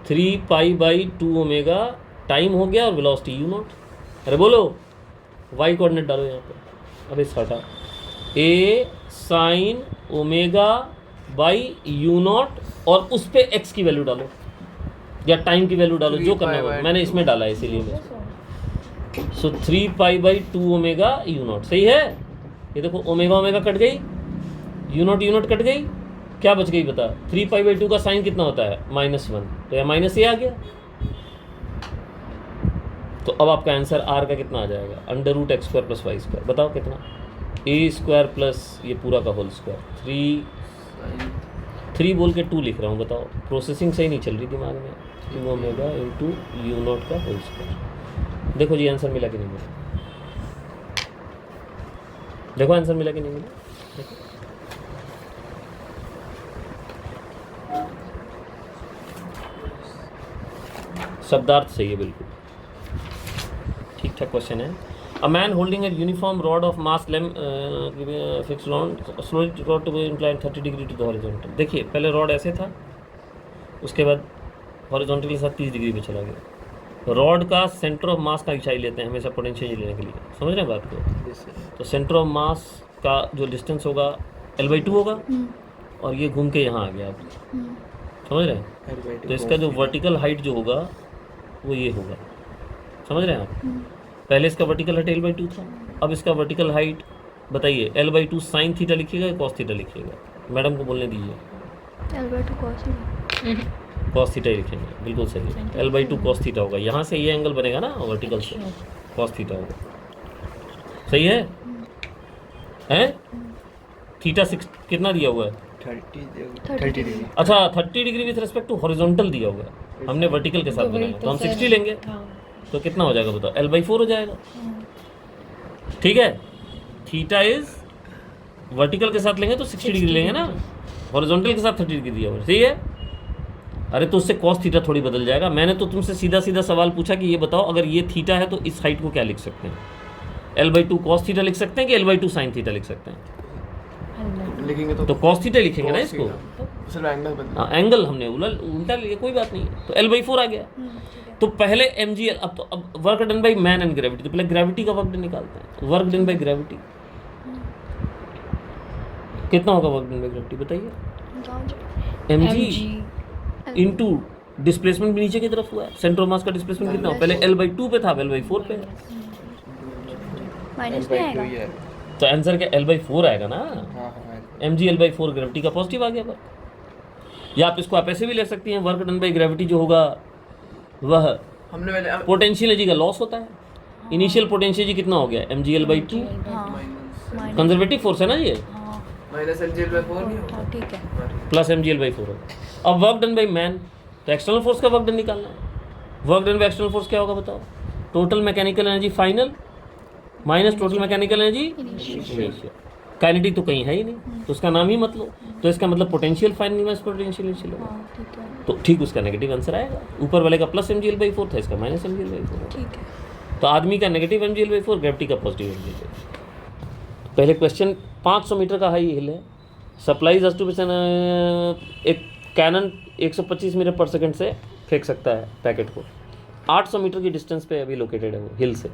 3π/2 ओमेगा टाइम हो गया, और वेलोसिटी u नॉट। अरे बोलो y कोऑर्डिनेट डालो यहाँ पे, अब इस हटा a sine omega by you not, और उस पे x की वैल्यू डालो या टाइम की वैल्यू डालो, जो करना होगा। मैंने इसमें डाला है इसीलिए सो 3 pi by 2 omega you not, सही है। ये देखो ओमेगा ओमेगा कट गई, यू नॉट कट गई, क्या बच गई बता। 3 पाई बाई 2 का साइन कितना होता है -1, तो यह माइनस ए आ गया। तो अब आपका आंसर आर का कितना आ जाएगा, √x² + y²। बताओ कितना, a² प्लस ये पूरा का होल स्क्वायर। 3 बोल के 2 लिख रहा हूँ, बताओ प्रोसेसिंग सही नहीं चल रही दिमाग में। 2 ओमेगा इंटू यू नॉट का होल स्क्वायर। देखो जी आंसर मिला कि नहीं मिला, देखो आंसर मिला कि नहीं मिला। देखो शब्दार्थ सही है बिल्कुल, ठीक ठाक क्वेश्चन है। A man holding a uniform rod of mass लेम fix slowly rod to be incline 30 degree to the horizontal. देखिए पहले रॉड ऐसे था, उसके बाद हॉरिजॉन्टल के साथ 30 डिग्री पे चला गया। रॉड का सेंटर ऑफ मास का ऊंचाई लेते हैं हमेशा पोटेंशियल लेने के लिए, समझ रहे हैं बात को। तो सेंटर ऑफ मास का जो डिस्टेंस होगा L/2 होगा, और ये घूम के यहाँ आ गया, आप समझ रहे हैं। तो इसका जो वर्टिकल हाइट जो होगा वो ये होगा, समझ रहे हैं आप। पहले इसका वर्टिकल हाइट L/2 था, अब इसका वर्टिकल हाइट बताइए L/2 साइन थीटा लिखिएगा या कॉस थीटा लिखिएगा, मैडम को बोलने दीजिए। L/2 cos theta. Cos theta ही लिखेंगे, बिल्कुल सही है। L/2 कॉस थीटा होगा, यहाँ से ये एंगल बनेगा ना वर्टिकल से, कॉस थीटा होगा, सही है। हैं थीटा 6 कितना दिया हुआ है, 30 डिग्री। अच्छा 30 degree with respect to horizontal दिया हुआ है, हमने वर्टिकल के साथ बनाया, तो हम 60 लेंगे, तो कितना हो जाएगा बताओ, L/4 हो जाएगा। ठीक है, थीटा इज वर्टिकल के साथ लेंगे तो 60 डिग्री लेंगे ना, हॉरिजॉन्टल के साथ 30 डिग्री दिया हुआ है, सही है। अरे तो उससे कॉस थीटा थोड़ी बदल जाएगा। मैंने तो तुमसे सीधा सीधा सवाल पूछा कि ये बताओ अगर ये थीटा है तो इस हाइट को क्या लिख सकते हैं, L/2 कॉस थीटा लिख सकते हैं कि L/2 साइन थीटा लिख सकते हैं। लिखेंगे तो कॉस थीटा लिखेंगे ना इसको, सिर्फ एंगल बदल। हाँ एंगल हमने उल्टा लिया, कोई बात नहीं है। तो L/4 आ गया। तो पहले mg, अब work done by man and gravity, तो पहले ग्रेविटी का वर्क डन निकालते हैं। वर्क डन बाई ग्रेविटी कितना होगा, वर्क डन बाई ग्रेविटी बताइए। mg इंटू डिस्प्लेसमेंट भी नीचे की तरफ हुआ है, सेंटर ऑफ मास का डिस्प्लेसमेंट कितना हो, पहले L/2 पे था, L/4 पे है, माइनस में आएगा, तो आंसर क्या L/4 आएगा ना। हाँ mg L/4 ग्रेविटी का पॉजिटिव आ गया वर्क। या आप इसको आप ऐसे भी ले सकती हैं, वर्क डन बाई ग्रेविटी जो होगा वह हमने पहले पोटेंशियल एनर्जी का लॉस होता है। इनिशियल पोटेंशियल एनर्जी कितना हो गया, mg L/2, हाँ कंजर्वेटिव फोर्स है ना ये, हाँ माइनस LG/4 नहीं होगा। हाँ, ठीक है। प्लस mg L/4 होगा। अब वर्क डन बाई मैन, तो एक्सटर्नल फोर्स का वर्क डन निकालना है। Work done by external force क्या होगा बताओ, total mechanical energy final minus total mechanical energy initial. Kinetic तो कहीं है ही नहीं, तो उसका नाम ही मत लो, तो इसका मतलब potential final minus potential initial होगा। हाँ ठीक है, तो ठीक उसका नेगेटिव आंसर आएगा। ऊपर वाले का प्लस mg L/4 था, इसका माइनस mg L/4। ठीक है। तो आदमी का नेगेटिव mg L/4, ग्रेविटी का पॉजिटिव mg L/4। पहले क्वेश्चन 500 मीटर का हाई हिल है, सप्लाईज अस्टूपेशन, एक कैनन 125 मीटर पर सेकंड से फेंक सकता है पैकेट को, 800 मीटर की डिस्टेंस पे अभी लोकेटेड है वो हिल से,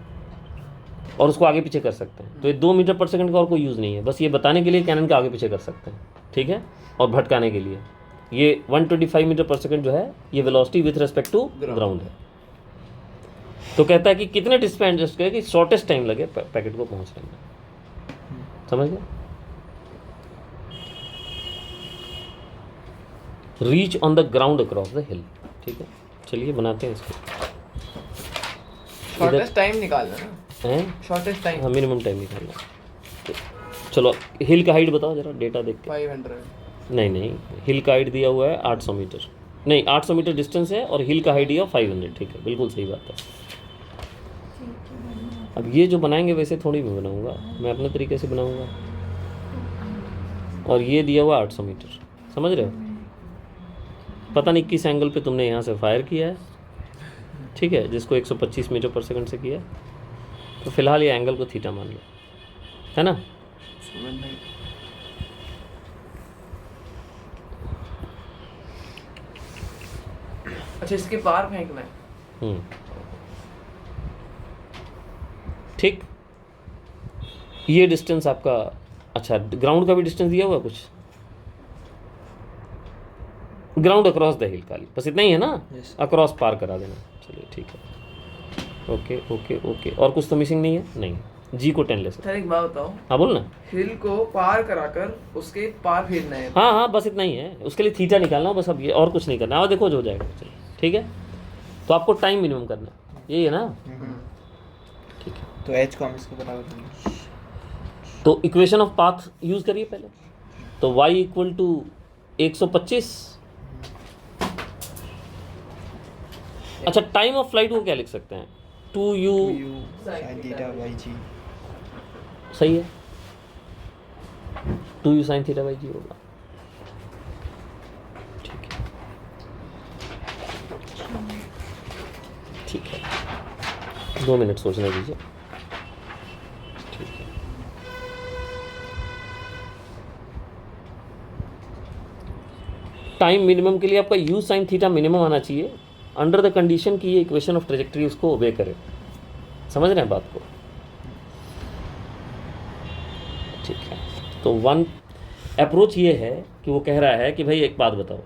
और उसको आगे पीछे कर सकते हैं। तो ये 2 मीटर पर सेकंड का और कोई यूज़ नहीं है, बस ये बताने के लिए कैनन का आगे पीछे कर सकते हैं, ठीक है, और भटकाने के लिए। ये 125 मीटर पर सेकंड जो है ये velocity with respect to ground है। तो कहता है कि कितने डिस्टेंस पे एडजस्ट करें कि शॉर्टेस्ट टाइम लगे पैकेट को पहुंचने में, समझ गए। Reach on the ground across the हिल, ठीक है। चलिए बनाते हैं इसको, शॉर्टेस्ट टाइम निकालना ना, हैं शॉर्टेस्ट टाइम हाँ मिनिमम टाइम निकालना। तो चलो हिल का हाइट बताओ जरा, डेटा देख के। 500। नहीं हिल का हाइट दिया हुआ है 800 मीटर, नहीं 800 मीटर डिस्टेंस है और हिल का हाइट दिया 500, ठीक है बिल्कुल सही बात है। अब ये जो बनाएंगे वैसे थोड़ी मैं बनाऊंगा, मैं अपने तरीके से बनाऊंगा। और ये दिया हुआ 800 मीटर, समझ रहे हो। पता नहीं किस एंगल पे तुमने यहाँ से फायर किया है, ठीक है, जिसको 125 मीटर पर सेकंड से किया, तो फिलहाल ये एंगल को थीटा मान लो, है ना। अच्छा इसके पार फेंकना है। ठीक, ये डिस्टेंस आपका, अच्छा ग्राउंड का भी डिस्टेंस दिया हुआ कुछ, ग्राउंड अक्रॉस द हिल, खाली बस इतना ही है ना, Yes. अक्रॉस पार करा देना। चलिए ठीक है। ओके ओके ओके, और कुछ तो मिसिंग नहीं है? नहीं, जी को 10 ले सकते। सर एक बात बताओ, हाँ बोल ना। हिल को पार कराकर उसके पार फेरना है। हाँ हाँ, बस इतना ही है, उसके लिए थीटा निकालना हो बस, अब ये और कुछ नहीं करना। और देखो जो हो जाएगा, चलिए ठीक है। तो आपको टाइम मिनिमम करना है, यही है ना? ठीक है, तो एच को हम इसको बराबर देंगे। तो इक्वेशन ऑफ पाथ यूज करिए पहले। तो y इक्वल टू 125। अच्छा, टाइम ऑफ फ्लाइट को क्या लिख सकते हैं? 2u u sine theta by g. सही है, 2u साइन थीटा बाई जी होगा। ठीक है, ठीक है, 2 मिनट सोचने दीजिए। ठीक है, टाइम मिनिमम के लिए आपका u साइन थीटा मिनिमम आना चाहिए, अंडर द कंडीशन कि ये इक्वेशन ऑफ ट्रेजेक्टरी उसको ओबे करे। समझ रहे हैं बात को? ठीक है, तो वन अप्रोच ये है कि वो कह रहा है कि भाई एक बात बताओ,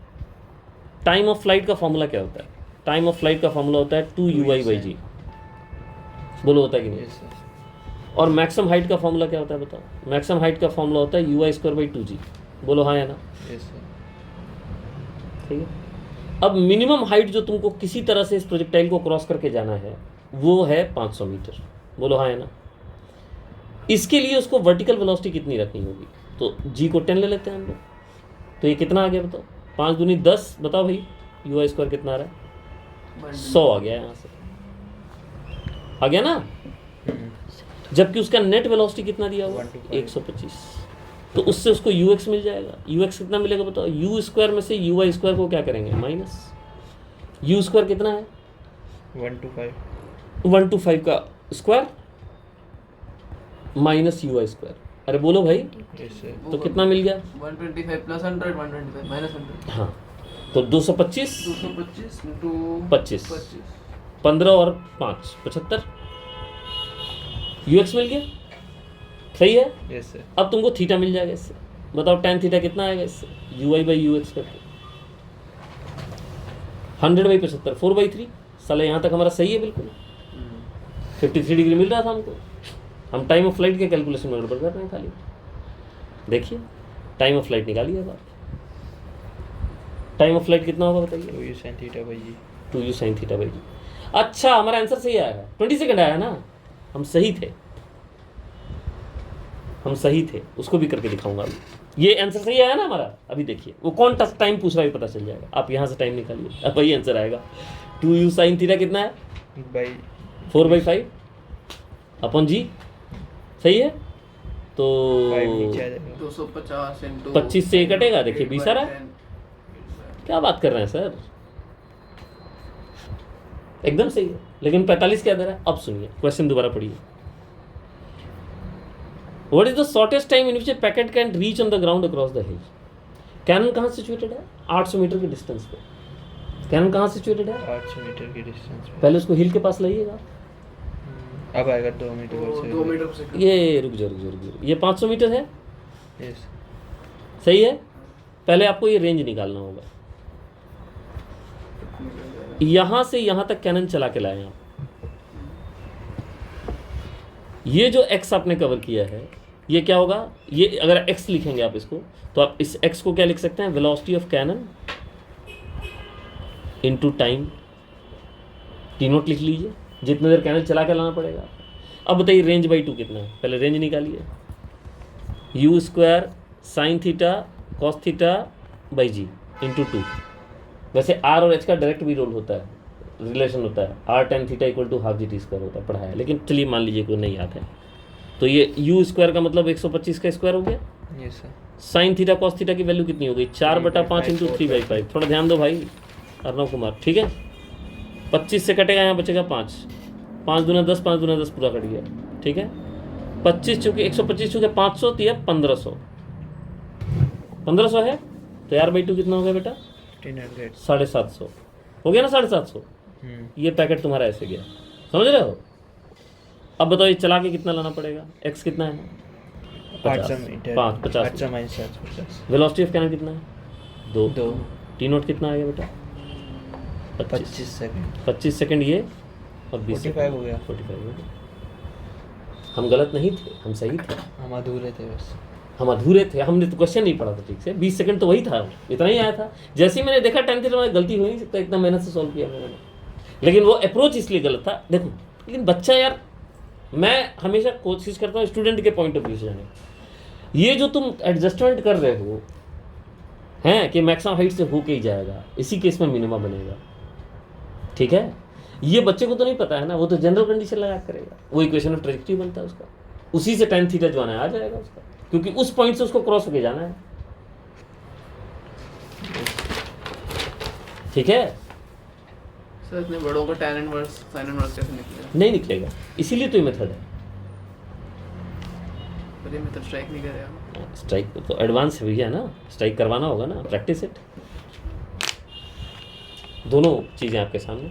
टाइम ऑफ फ्लाइट का फॉर्मूला क्या होता है? टाइम ऑफ फ्लाइट का फॉर्मूला होता है 2u/g। बोलो, होता है कि नहीं? Yes sir. और मैक्सिमम हाइट का फॉर्मूला क्या होता है बताओ? मैक्सिमम हाइट का फॉर्मूला होता है ui²/2g। बोलो हाँ या ना? Yes sir. ठीक है, अब मिनिमम हाइट जो तुमको किसी तरह से इस प्रोजेक्टाइल को क्रॉस करके जाना है वो है 500 मीटर। बोलो हाँ या ना? इसके लिए उसको वर्टिकल वेलोसिटी कितनी रखनी होगी? तो जी को 10 ले लेते हैं हम लोग। तो ये कितना आ गया बताओ? 5 दूनी 10, बताओ भाई ui² कितना आ रहा है? 100 आ गया यहाँ से, आ गया ना? जबकि उसका नेट वेलोसिटी कितना दिया हुआ? 125। तो उससे उसको ux मिल जाएगा। ux कितना मिलेगा बताओ? u² में से uy² को क्या करेंगे? माइनस। u² कितना है? 125। 125 का स्क्वायर माइनस uy²। अरे बोलो भाई, यस सर। तो कितना मिल गया? 125 प्लस 100, 125 माइनस 100। हाँ, तो 225 225 इंटू 25, 15 और 5 75, ux मिल गया। सही है? Yes sir. अब तुमको थीटा मिल जाएगा इससे। बताओ tan थीटा कितना आएगा इससे? ui/ux करके 100/75, 4/3। साला यहाँ तक हमारा सही है बिल्कुल, 53 डिग्री मिल रहा था हमको। हम टाइम ऑफ फ्लाइट के कैलकुलेशन में गड़बड़ कर रहे हैं खाली। देखिए, टाइम ऑफ फ्लाइट निकालिए अब आप। टाइम ऑफ फ्लाइट कितना होगा बताइए? 2u sine theta by g. 2u sine theta by g. अच्छा, हमारा आंसर सही आया, 20 सेकंड आया ना? हम सही थे, हम सही थे। उसको भी करके दिखाऊंगा अभी। ये आंसर सही आया ना हमारा? अभी देखिए वो कौन टाइम पूछ रहा है पता चल जाएगा। आप यहाँ से टाइम निकालिए, अब वही आंसर आएगा। 2u साइन थीटा कितना है? बाई 4/5 अपॉन जी। सही है? तो 5 नीचे आ जाएगा। 250 इंटू 25 से कटेगा, देखिए 20 आ रहा है। क्या बात कर रहे हैं सर, एकदम सही है। लेकिन 45 क्या दे रहा है? अब सुनिए, क्वेश्चन दोबारा पढ़िए। What is the shortest time in which a packet can reach on the ground across the hill? Cannon कहाँ सिचुएटेड है? 800 मीटर के डिस्टेंस पे। कैनन कहाँ सिचुएटेड है? 800 मीटर की डिस्टेंस पे। पहले उसको हिल के पास लाइएगा। अब आएगा 2 मीटर पर 2 मीटर पर सेकंड। ये रुक जाओ, ये 500 मीटर है। यस। सही है? पहले आपको ये रेंज निकालना होगा। यहाँ से यहाँ तक कैनन चला के लाए आप। ये जो x आपने कवर किया है, ये क्या होगा? ये अगर x लिखेंगे आप इसको, तो आप इस x को क्या लिख सकते हैं? Velocity of cannon into time. T0 लिख लीजिए, जितने देर कैनन चला के लाना पड़ेगा। अब बताइए रेंज बाई 2 कितना है? पहले रेंज निकालिए। u² sine theta cos theta by G into 2। वैसे r और h का डायरेक्ट भी रोल होता है, रिलेशन होता है। r tan theta equal to half GT² होता है, पढ़ा है। लेकिन चलिए मान लीजिए कोई नहीं याद है, तो ये u² का मतलब 125 का स्क्वायर हो गया। Yes sir. Sign theta cos theta की वैल्यू कितनी हो गई? 4/5 इंटू 3/5। थोड़ा ध्यान दो भाई अर्णव कुमार, ठीक है? 25 से कटेगा, यहाँ बचेगा 5। 5 दूना 10, 5 दूना 10 पूरा कट गया, ठीक है? 25 चूँकि 125 चूँकि 500, तो यह 1500। 1500 है तो r/2 कितना हो गया बेटा? 1500। 750 हो गया ना? 750। ये पैकेट तुम्हारा ऐसे गया, समझ रहे हो? अब बताओ ये चला के कितना लाना पड़ेगा? x कितना है? 500 मीटर। 50 अच्छा माइनस 750। वेलोसिटी ऑफ कैनन कितना है? 2। 2। T0 कितना आ गया बेटा? 25 सेकंड। 25 सेकंड। ये और 20 45 हो गया। 45 हो गया। हम गलत नहीं थे, हम सही थे, हम अधूरे थे बस। हम अधूरे थे, हमने तो क्वेश्चन नहीं पढ़ा था ठीक से। 20 सेकंड तो वही था, इतना ही आया था। जैसे ही मैंने देखा 10 थीटा में गलती हो नहीं सकता, इतना मेहनत से सॉल्व किया मैंने। लेकिन वो अप्रोच इसलिए गलत था। देखो, लेकिन बच्चा यार, मैं हमेशा कोशिश करता हूँ स्टूडेंट के पॉइंट ऑफ व्यू से जाने। ये जो तुम एडजस्टमेंट कर रहे हो हैं कि मैक्सिमम हाइट से होके ही जाएगा, इसी केस में मिनिमा बनेगा, ठीक है, ये बच्चे को तो नहीं पता है ना, वो तो जनरल कंडीशन लगा करेगा, वो इक्वेशन ऑफ ट्रेजेक्टरी बनता है उसका, उसी से tan थीटा जो आना है आ जाएगा उसका, क्योंकि उस पॉइंट से उसको क्रॉस होके जाना है, ठीक है। सर इतने बड़ों का tan इनवर्स sin इनवर्स कैसे निकलेगा? नहीं निकलेगा, इसीलिए तो ये मेथड है। पर ये मेथड स्ट्राइक नहीं करेगा। स्ट्राइक तो एडवांस है ना, स्ट्राइक करवाना होगा ना, प्रैक्टिस इट। दोनों चीज़ें आपके सामने।